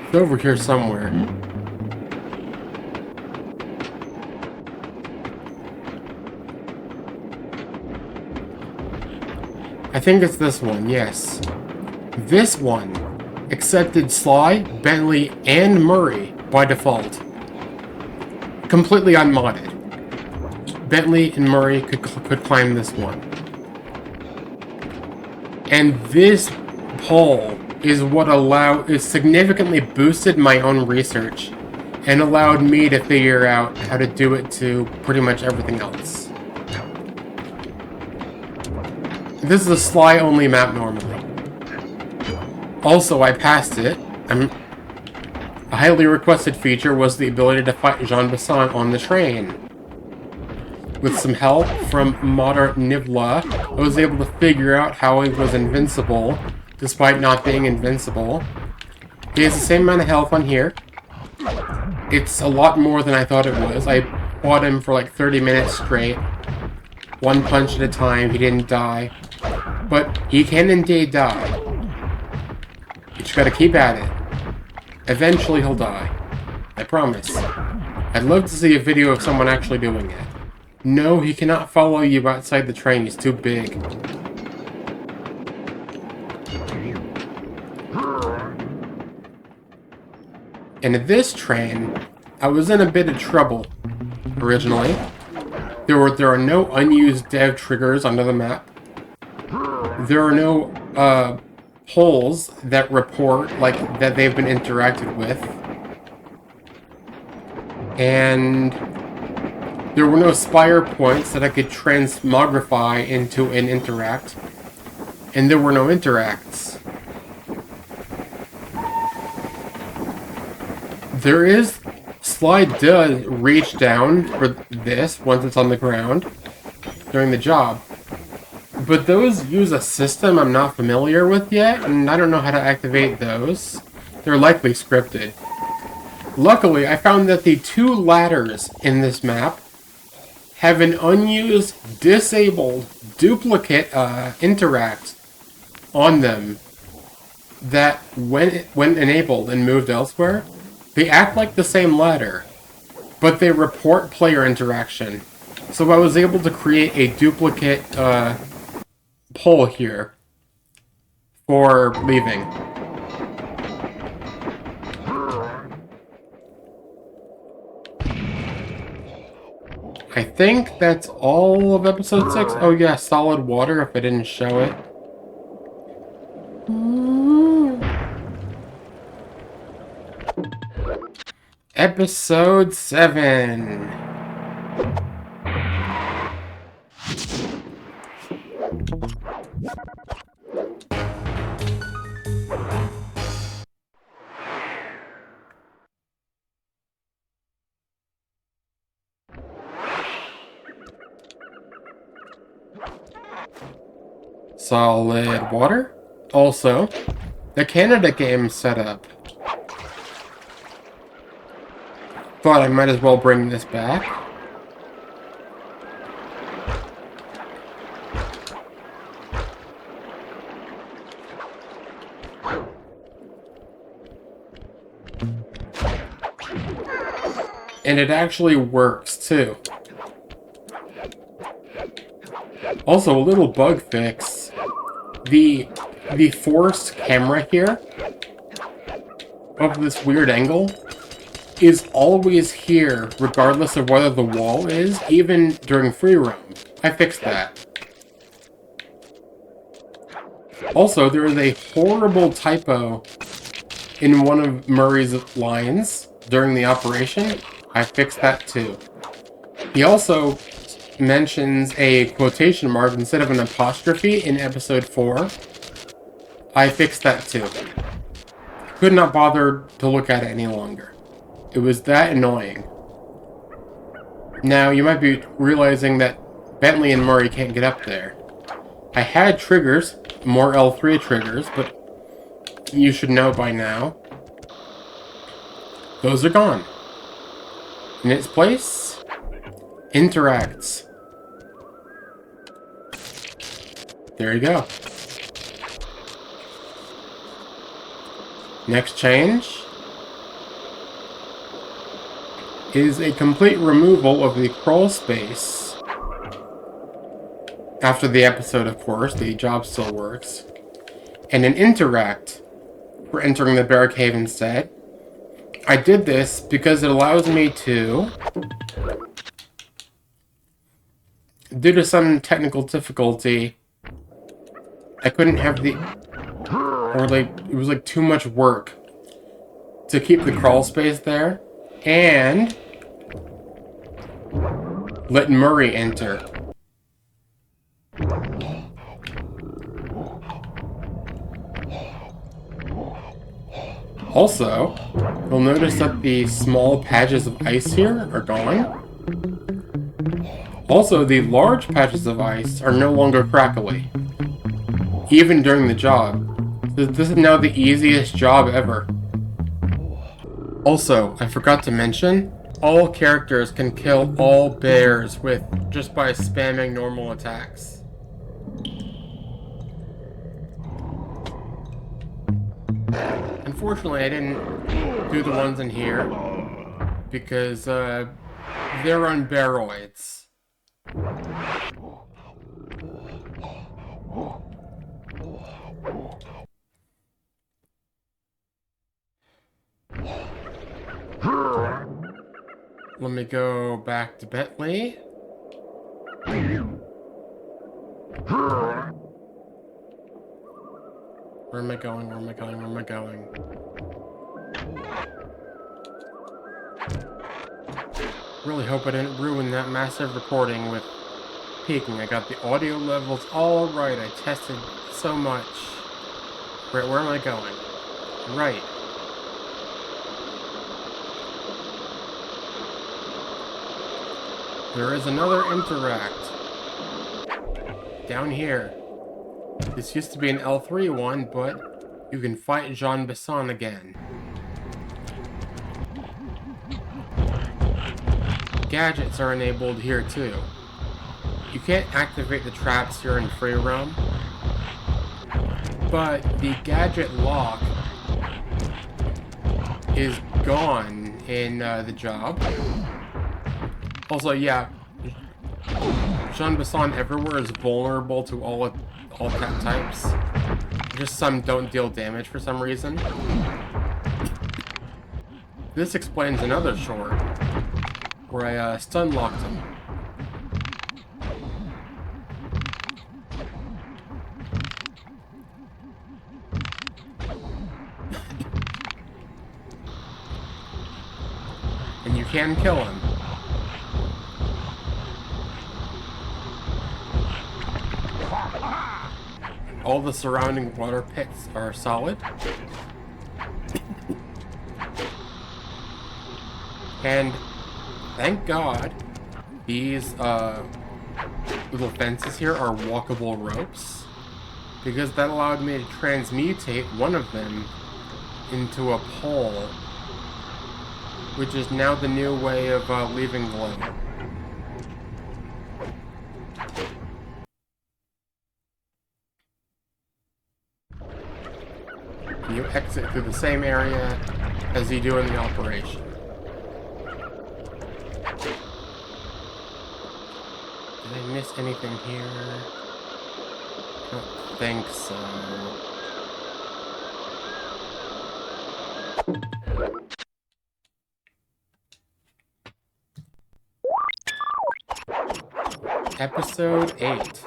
B: It's over here somewhere. I think it's this one, yes. This one accepted Sly, Bentley, and Murray by default. Completely unmodded. Bentley and Murray could climb this one. And this pole is what significantly boosted my own research and allowed me to figure out how to do it to pretty much everything else. This is a Sly-only map normally. Also, I passed it. A highly requested feature was the ability to fight Jean Bison on the train. With some help from modder Nivla, I was able to figure out how he was invincible, despite not being invincible. He has the same amount of health on here. It's a lot more than I thought it was. I fought him for like 30 minutes straight. One punch at a time, he didn't die. But he can indeed die. You just gotta keep at it. Eventually he'll die. I promise. I'd love to see a video of someone actually doing it. No, he cannot follow you outside the train, he's too big. And in this train, I was in a bit of trouble, originally. There are no unused dev triggers under the map. There are no holes that report that they've been interacted with. And there were no spire points that I could transmogrify into an interact. And there were no interacts. Sly does reach down for this once it's on the ground during the job. But those use a system I'm not familiar with yet, and I don't know how to activate those. They're likely scripted. Luckily, I found that the two ladders in this map have an unused, disabled, duplicate interact on them that, when enabled and moved elsewhere, they act like the same ladder, but they report player interaction. So I was able to create a duplicate pole here for leaving. I think that's all of episode 6. Oh yeah, solid water if I didn't show it. Episode 7. Solid water. Also, the Canada game setup. Thought I might as well bring this back. And it actually works too. Also, a little bug fix. The forced camera here of this weird angle is always here, regardless of whether the wall is, even during free roam. I fixed that. Also, there is a horrible typo in one of Murray's lines during the operation. I fixed that too. He also mentions a quotation mark instead of an apostrophe in episode 4. I fixed that too. Could not bother to look at it any longer. It was that annoying. Now, you might be realizing that Bentley and Murray can't get up there. I had triggers, more L3 triggers, but you should know by now. Those are gone. In its place, interacts. There you go. Next change is a complete removal of the crawl space. After the episode, of course, the job still works. And an interact for entering the bear cave instead. I did this because it allows me to, due to some technical difficulty, I couldn't have the, or like, it was like too much work to keep the crawl space there, and let Murray enter. Also, you'll notice that the small patches of ice here are gone. Also, the large patches of ice are no longer crackly, even during the job. This is now the easiest job ever. Also, I forgot to mention, all characters can kill all bears with just by spamming normal attacks. Unfortunately, I didn't do the ones in here because they're on bearoids. Let me go back to Bentley. Where am I going? Where am I going? Where am I going? Really hope I didn't ruin that massive recording with peaking. I got the audio levels all right. I tested so much. Where am I going? Right. There is another interact. Down here. This used to be an L3 one, but you can fight Jean Besson again. Gadgets are enabled here too. You can't activate the traps here in free roam, but the gadget lock is gone in the job. Also, yeah, Jean Besson everywhere is vulnerable to all cat types. Just some don't deal damage for some reason. This explains another short where I stun locked him. And you can kill him. All the surrounding water pits are solid. And thank God these little fences here are walkable ropes, because that allowed me to transmutate one of them into a pole, which is now the new way of leaving glow. You exit through the same area as you do in the operation. Did I miss anything here? I don't think so. Episode 8.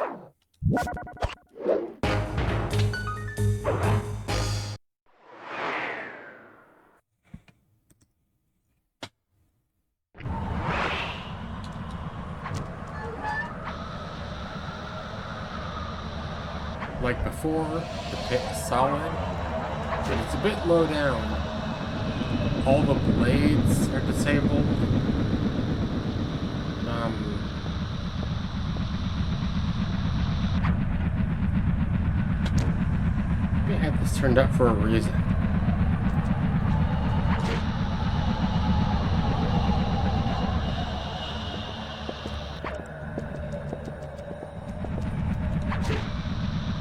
B: Like before, the pit is solid, but it's a bit low down. All the blades are disabled. turned up for a reason.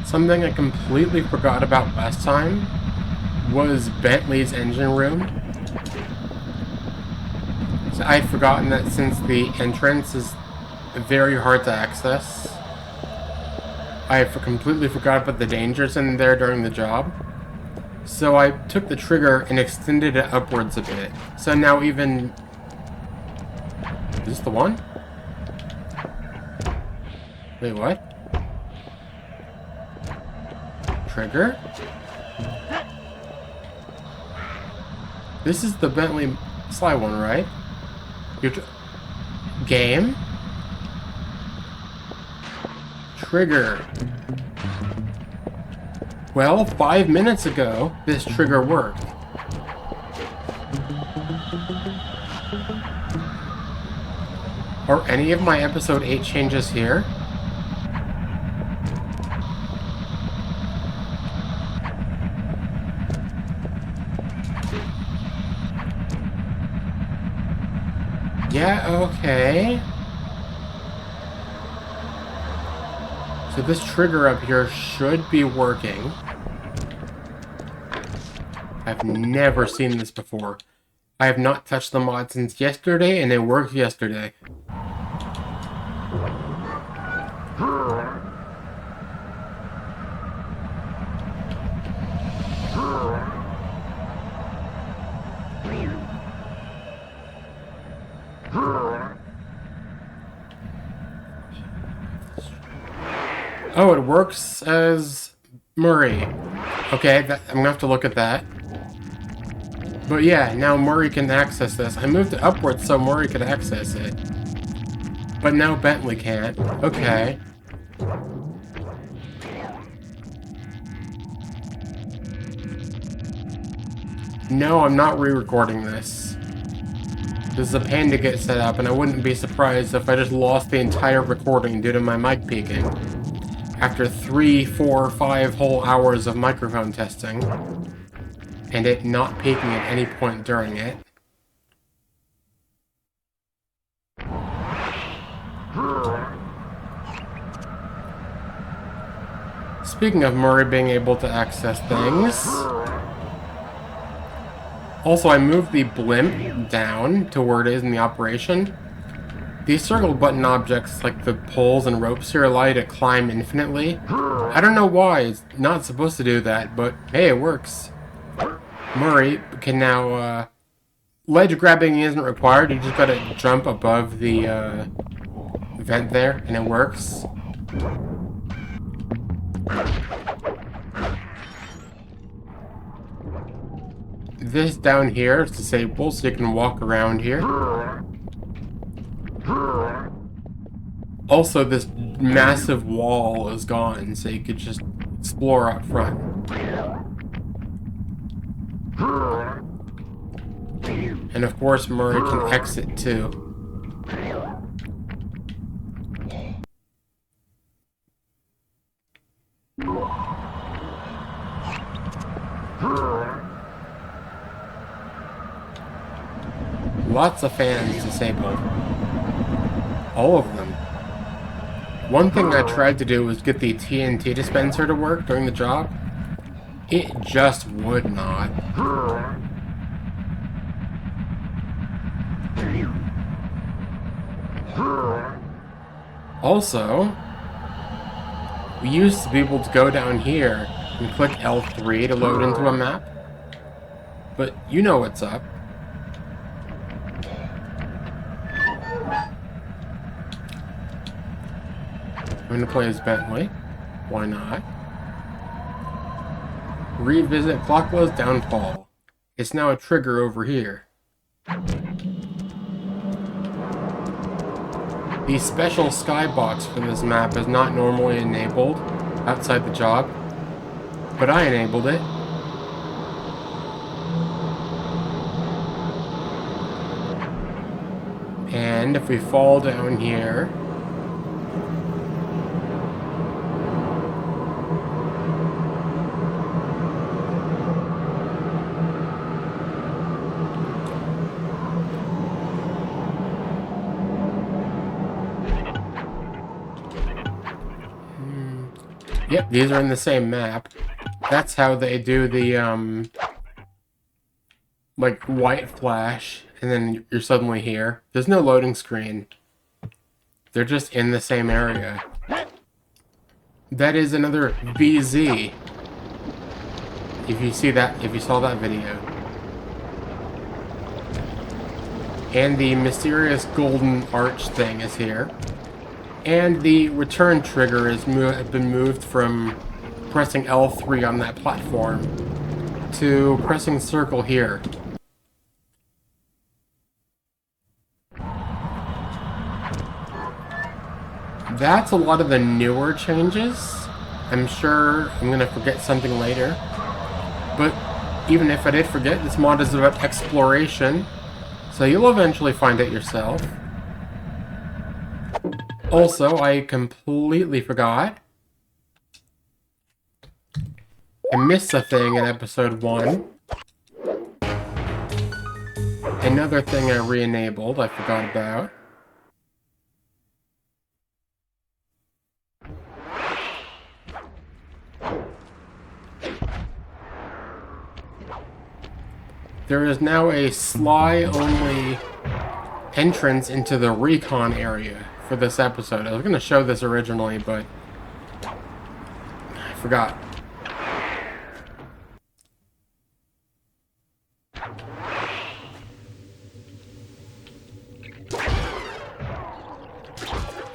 B: Something I completely forgot about last time was Bentley's engine room. So I'd forgotten that since the entrance is very hard to access, I completely forgot about the dangers in there during the job. So I took the trigger and extended it upwards a bit. So now even... Is this the one? Wait, what? Trigger? This is the Bentley Sly one, right? Game? Trigger. Well, 5 minutes ago, this trigger worked. Are any of my episode 8 changes here? Yeah, okay. So this trigger up here should be working. I've never seen this before. I have not touched the mod since yesterday, and it worked yesterday. Oh, it works as Murray. Okay, I'm gonna have to look at that. But yeah, now Murray can access this. I moved it upwards so Murray could access it. But now Bentley can't. Okay. No, I'm not re-recording this. This is a pain to get set up, and I wouldn't be surprised if I just lost the entire recording due to my mic peaking. After 3, 4, 5 whole hours of microphone testing, and it not peaking at any point during it. Speaking of Murray being able to access things, also I moved the blimp down to where it is in the operation. These circle button objects, like the poles and ropes here, allow you to climb infinitely. I don't know why, it's not supposed to do that, but hey, it works. Murray can now, ledge grabbing isn't required, you just gotta jump above the, vent there, and it works. This down here is disabled, so you can walk around here. Also, this massive wall is gone, so you could just explore up front. And of course, Murray can exit too. Lots of fans disabled. All of them. One thing I tried to do was get the TNT dispenser to work during the job. It just would not. Also, we used to be able to go down here and click L3 to load into a map. But you know what's up. I'm going to play as Bentley. Why not? Revisit Clockwell's downfall. It's now a trigger over here. The special skybox for this map is not normally enabled outside the job, but I enabled it. And if we fall down here, Yep, these are in the same map. That's how they do the, like, white flash, and then you're suddenly here. There's no loading screen. They're just in the same area. That is another BZ. If you saw that video. And the mysterious golden arch thing is here. And the return trigger has been moved from pressing L3 on that platform to pressing circle here. That's a lot of the newer changes. I'm sure I'm going to forget something later. But even if I did forget, this mod is about exploration. So you'll eventually find it yourself. Also, I completely forgot. I missed a thing in episode 1. Another thing I re-enabled, I forgot about. There is now a Sly-only entrance into the recon area for this episode. I was going to show this originally, but I forgot.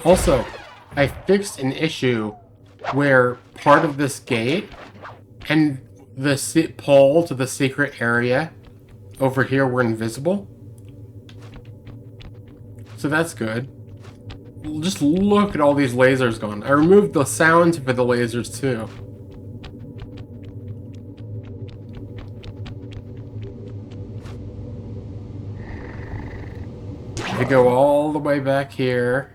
B: Also, I fixed an issue where part of this gate and the pole to the secret area over here were invisible. So that's good. Just look at all these lasers going. I removed the sounds for the lasers too. If you go all the way back here.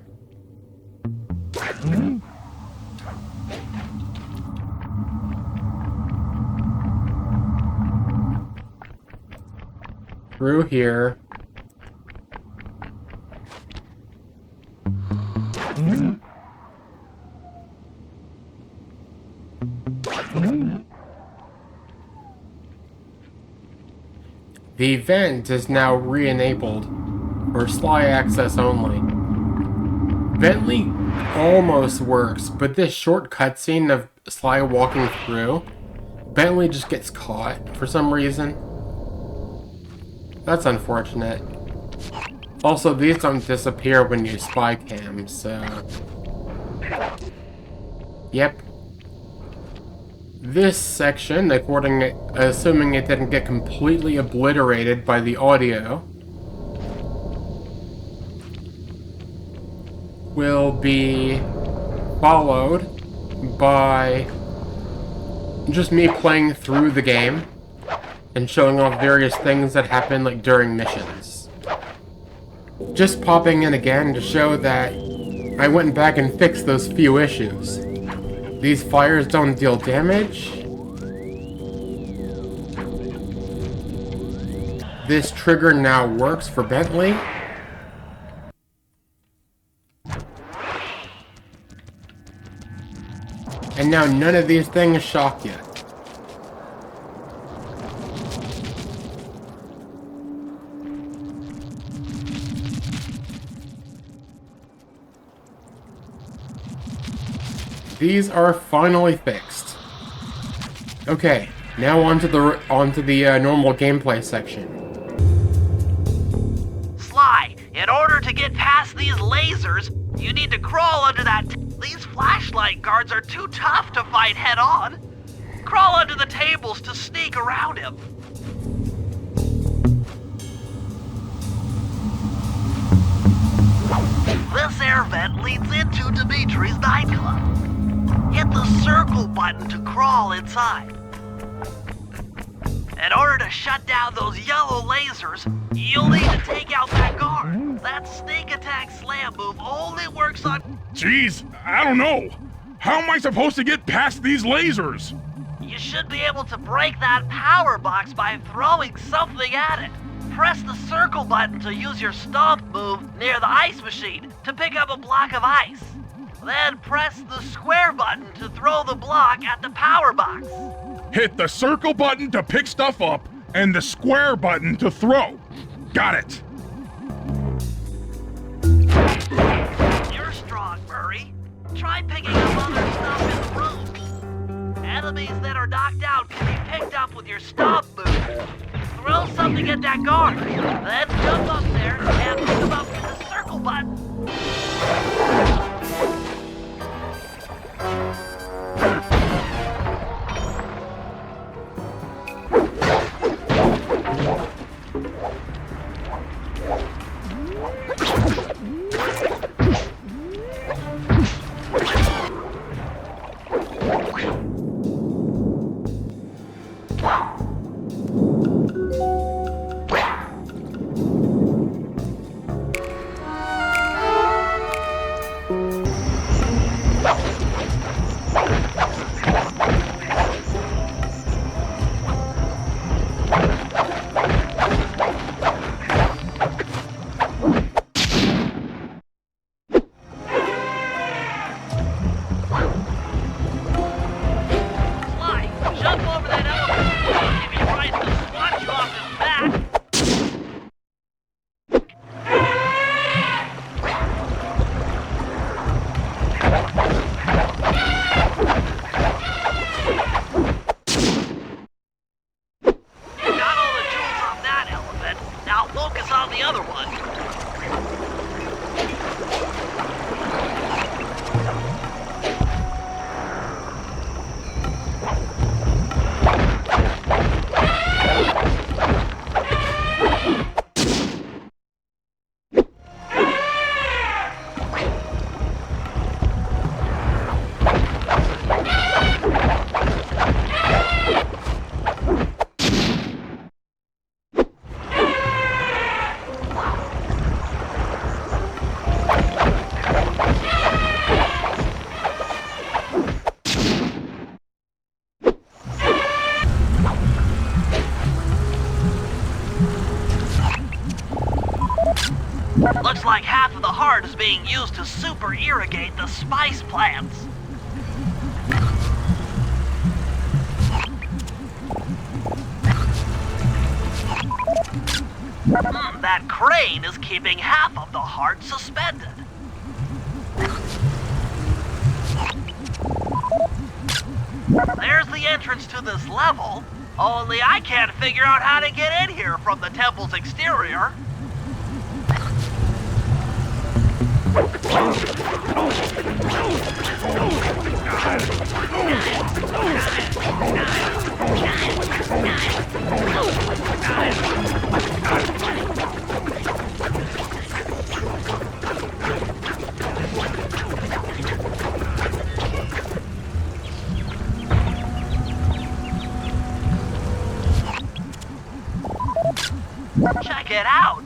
B: Through here. The vent is now re-enabled for Sly access only. Bentley almost works, but this short cutscene of Sly walking through, Bentley just gets caught for some reason. That's unfortunate. Also, these don't disappear when you spy cam, so... Yep. This section, assuming it didn't get completely obliterated by the audio, will be followed by just me playing through the game and showing off various things that happen like during missions. Just popping in again to show that I went back and fixed those few issues. These fires don't deal damage. This trigger now works for Bentley. And now none of these things shock you. These are finally fixed. Okay, now onto the normal gameplay section.
C: Sly, in order to get past these lasers, you need to crawl under that. These flashlight guards are too tough to fight head-on. Crawl under the tables to sneak around him. This air vent leads into Dimitri's nightclub. Hit the circle button to crawl inside. In order to shut down those yellow lasers, you'll need to take out that guard. That sneak attack slam move only works on...
D: Jeez, I don't know. How am I supposed to get past these lasers?
C: You should be able to break that power box by throwing something at it. Press the circle button to use your stomp move near the ice machine to pick up a block of ice. Then press the square button to throw the block at the power box.
D: Hit the circle button to pick stuff up and the square button to throw. Got it.
C: You're strong, Murray. Try picking up other stuff in the room. Enemies that are knocked out can be picked up with your stomp move. Throw something at that guard, then jump up there and pick them up with the circle button. Jump over that elevator if he tries to swat you off his back. You got all the jewels on that elephant. Now focus on the other one. Looks like half of the heart is being used to super irrigate the spice plants. That crane is keeping half of the heart suspended. There's the entrance to this level, only I can't figure out how to get in here from the temple's exterior. Check it out.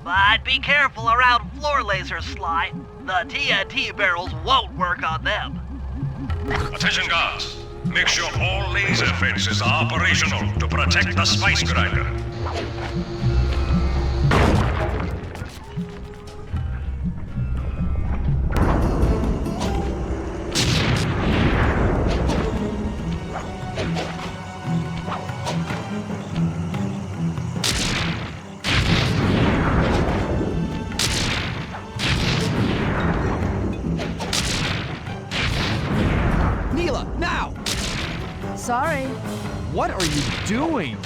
C: But be careful around floor lasers, Sly. The TNT barrels won't work on them.
E: Attention guards. Make sure all laser fences are operational to protect the spice grinder.
F: Neela, now!
G: Sorry.
F: What are you doing?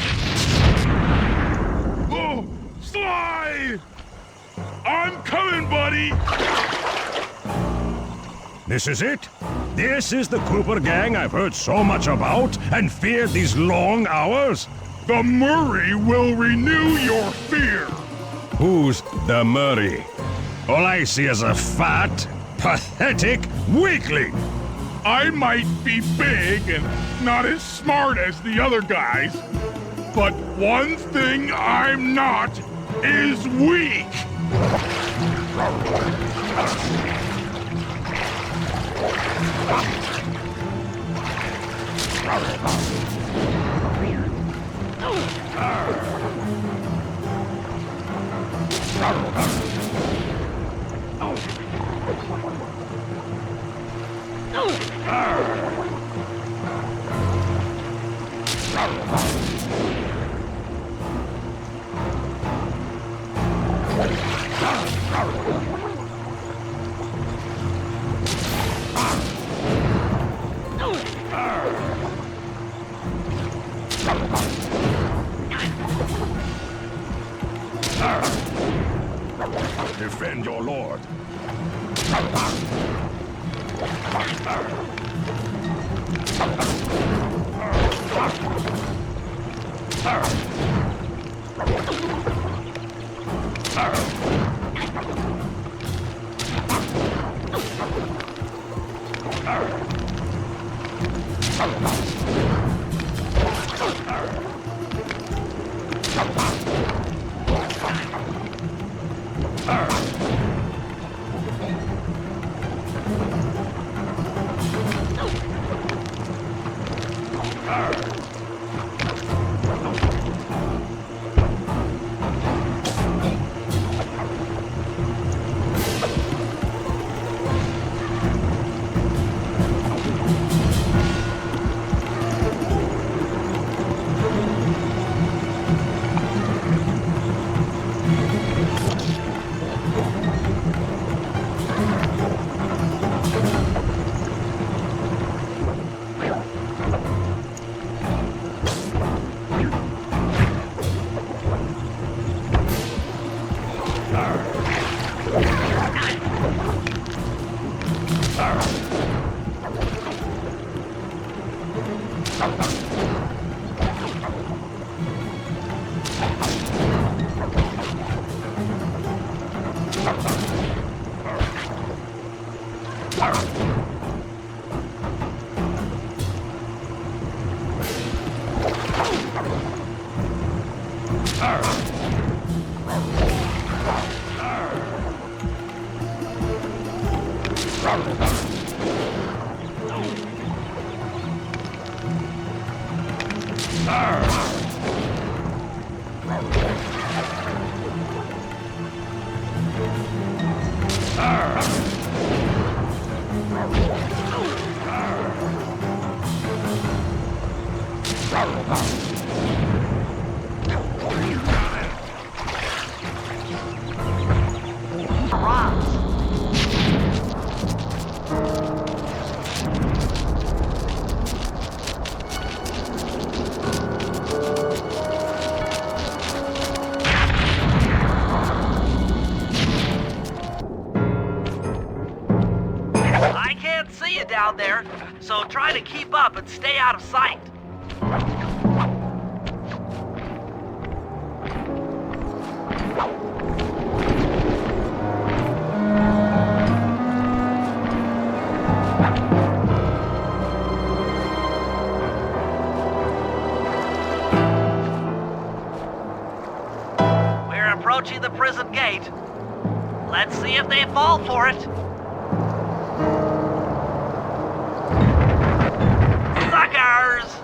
D: Oh, Sly! I'm coming, buddy!
E: This is it? This is the Cooper gang I've heard so much about and feared these long hours?
D: The Murray will renew your fear!
E: Who's the Murray? All I see is a fat, pathetic weakling!
D: I might be big and not as smart as the other guys, but one thing I'm not is weak. Defend your lord.
C: I can't see you down there, so try to keep up and stay out of sight. We're approaching the prison gate. Let's see if they fall for it. Suckers!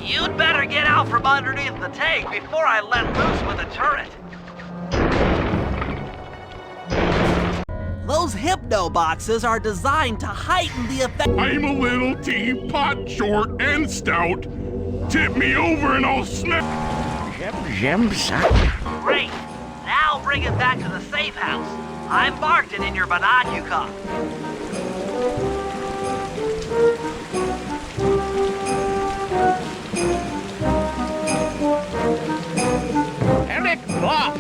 C: You'd better get out from underneath the tank before I let loose with a turret. Those hypno boxes are designed to heighten the effect.
D: I'm a little teapot, short and stout. Tip me over and I'll snap.
C: Great. Now bring it back to the safe house. I've marked it in your binocular.
H: Eric Bob!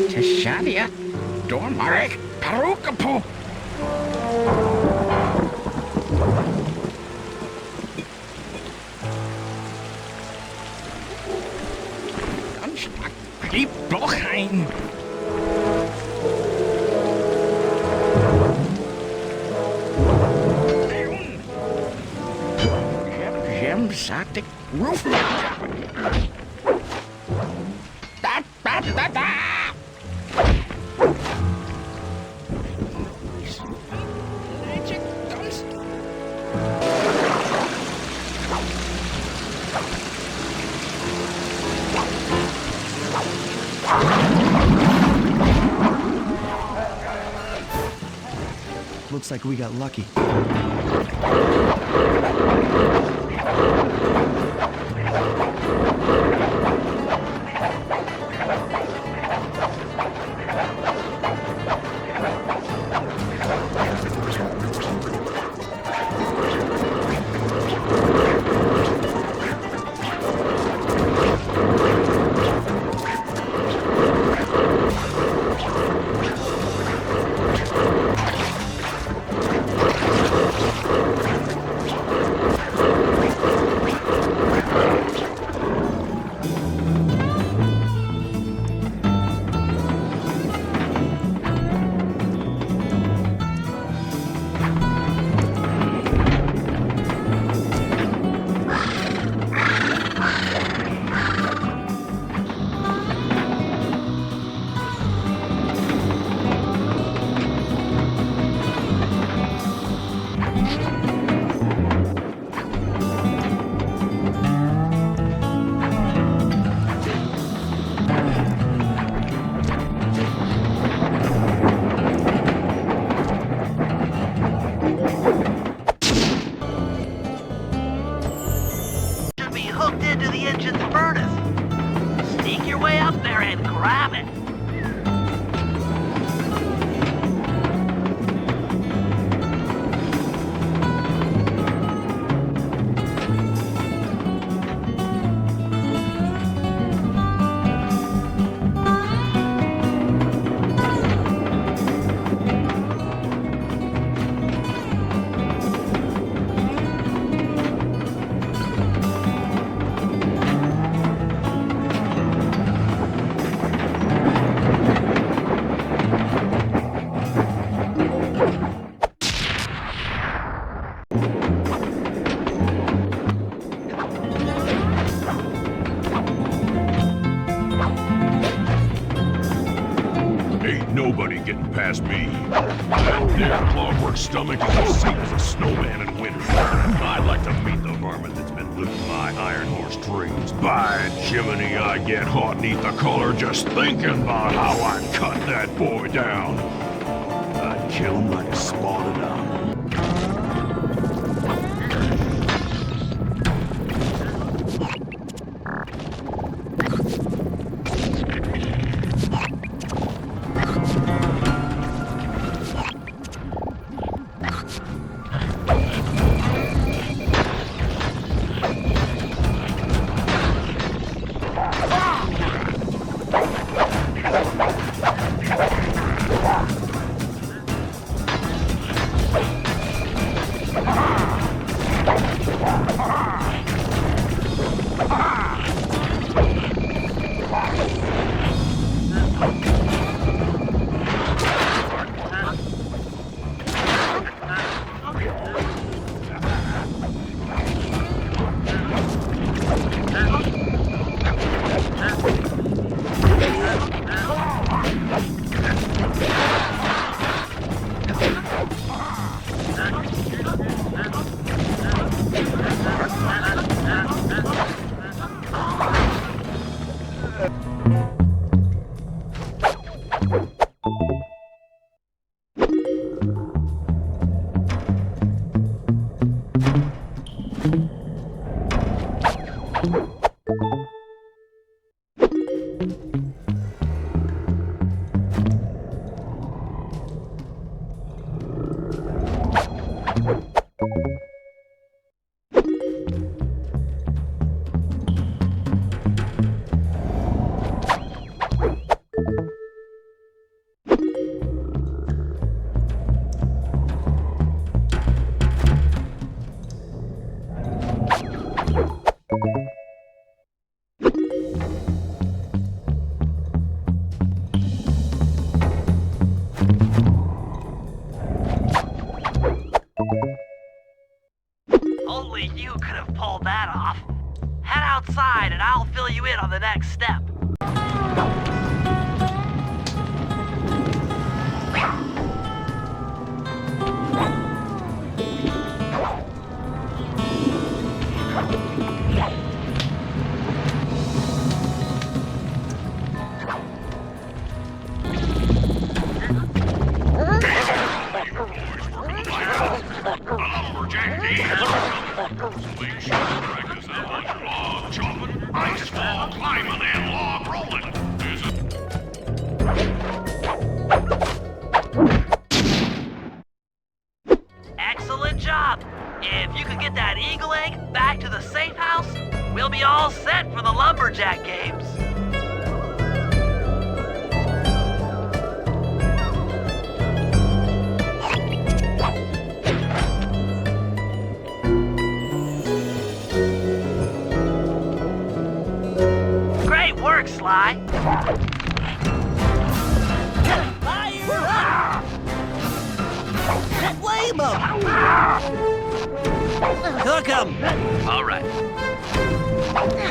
H: Tashadia? Stormarek Parukapu. Anstak Piep Blochheim. Jem Satik Roof. Da. Magic dust.
F: Looks like we got lucky.
C: Should be hooked into the engine's furnace. Sneak your way up there and grab it.
E: Ain't nobody getting past me. That there clockwork stomach is as safe as a snowman in winter. I'd like to meet the varmint that's been lifting my iron horse dreams. By Jiminy, I get hot neath the collar just thinking about how I'd cut that boy down. I'd kill him like a spotted owl.
C: outside and I'll fill you in on the next step.
E: Ice fall climbing and log rolling.
C: Excellent job. If you could get that eagle egg back to the safe house, we'll be all set for the lumberjack games. Great work, Sly.
G: Flame 'em! Cook 'em!
C: All right.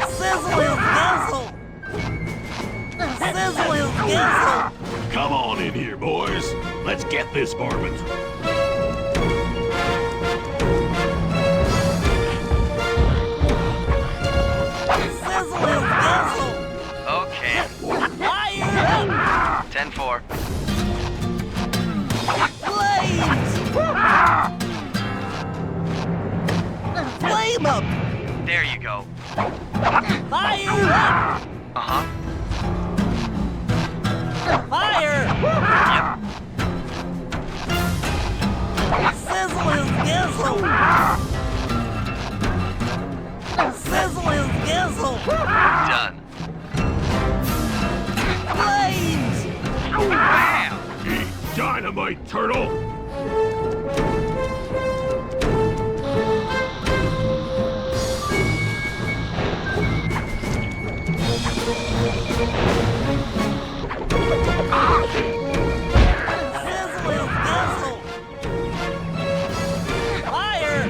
G: Sizzle his gizzle! Sizzle his gizzle!
E: Come on in here, boys. Let's get this varmint.
G: Sizzle his gizzle!
C: Okay.
G: Fire up!
C: 10-4.
G: Flames! Flame 'em!
C: There you go.
G: Fire up!
C: Uh-huh.
G: Fire!
C: Yep.
G: Sizzle his gizzle! Sizzle his gizzle!
C: Done.
G: Flames!
C: Bam!
E: Eat dynamite, turtle.
G: Sizzle his gizzle! Fire!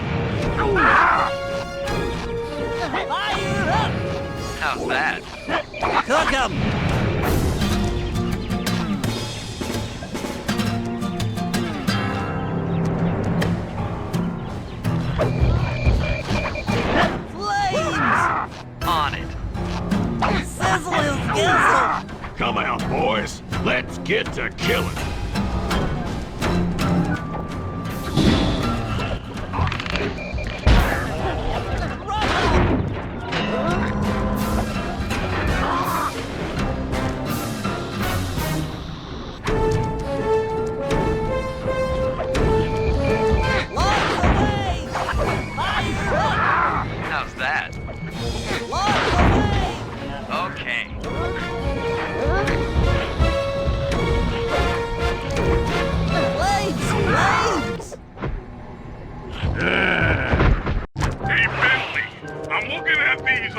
G: Fire up!
C: How's that?
G: Cook 'em! Flames!
C: On it.
G: Sizzle his gizzle!
E: Come out, boys. Let's get to killing.
G: Lock away! Fire up!
C: How's that?
G: Lock away!
C: Okay.
G: Flames! Flames!
D: Hey, Bentley, I'm looking at these,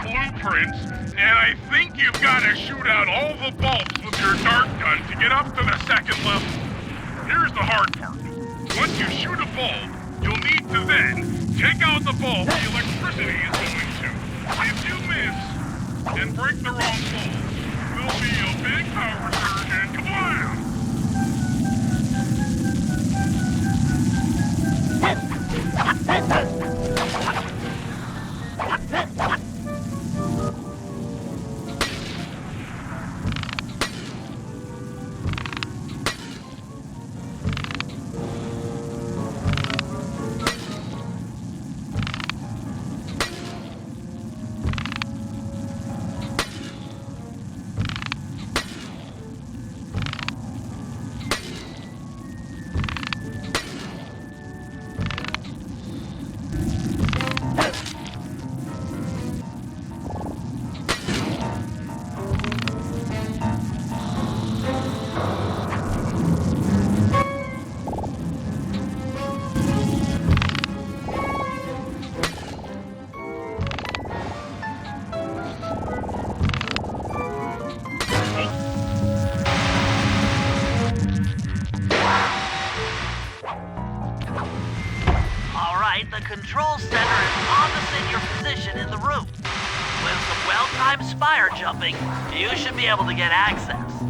D: blueprints, and I think you've got to shoot out all the bolts with your dart gun to get up to the second level. Here's the hard part. Once you shoot a bulb, you'll need to then take out the bulb the electricity is going to. If you miss and break the wrong bulb, there'll be a big power surge and kablam!
C: All right, the control center is opposite your position in the room. time spire jumping, you should be able to get access.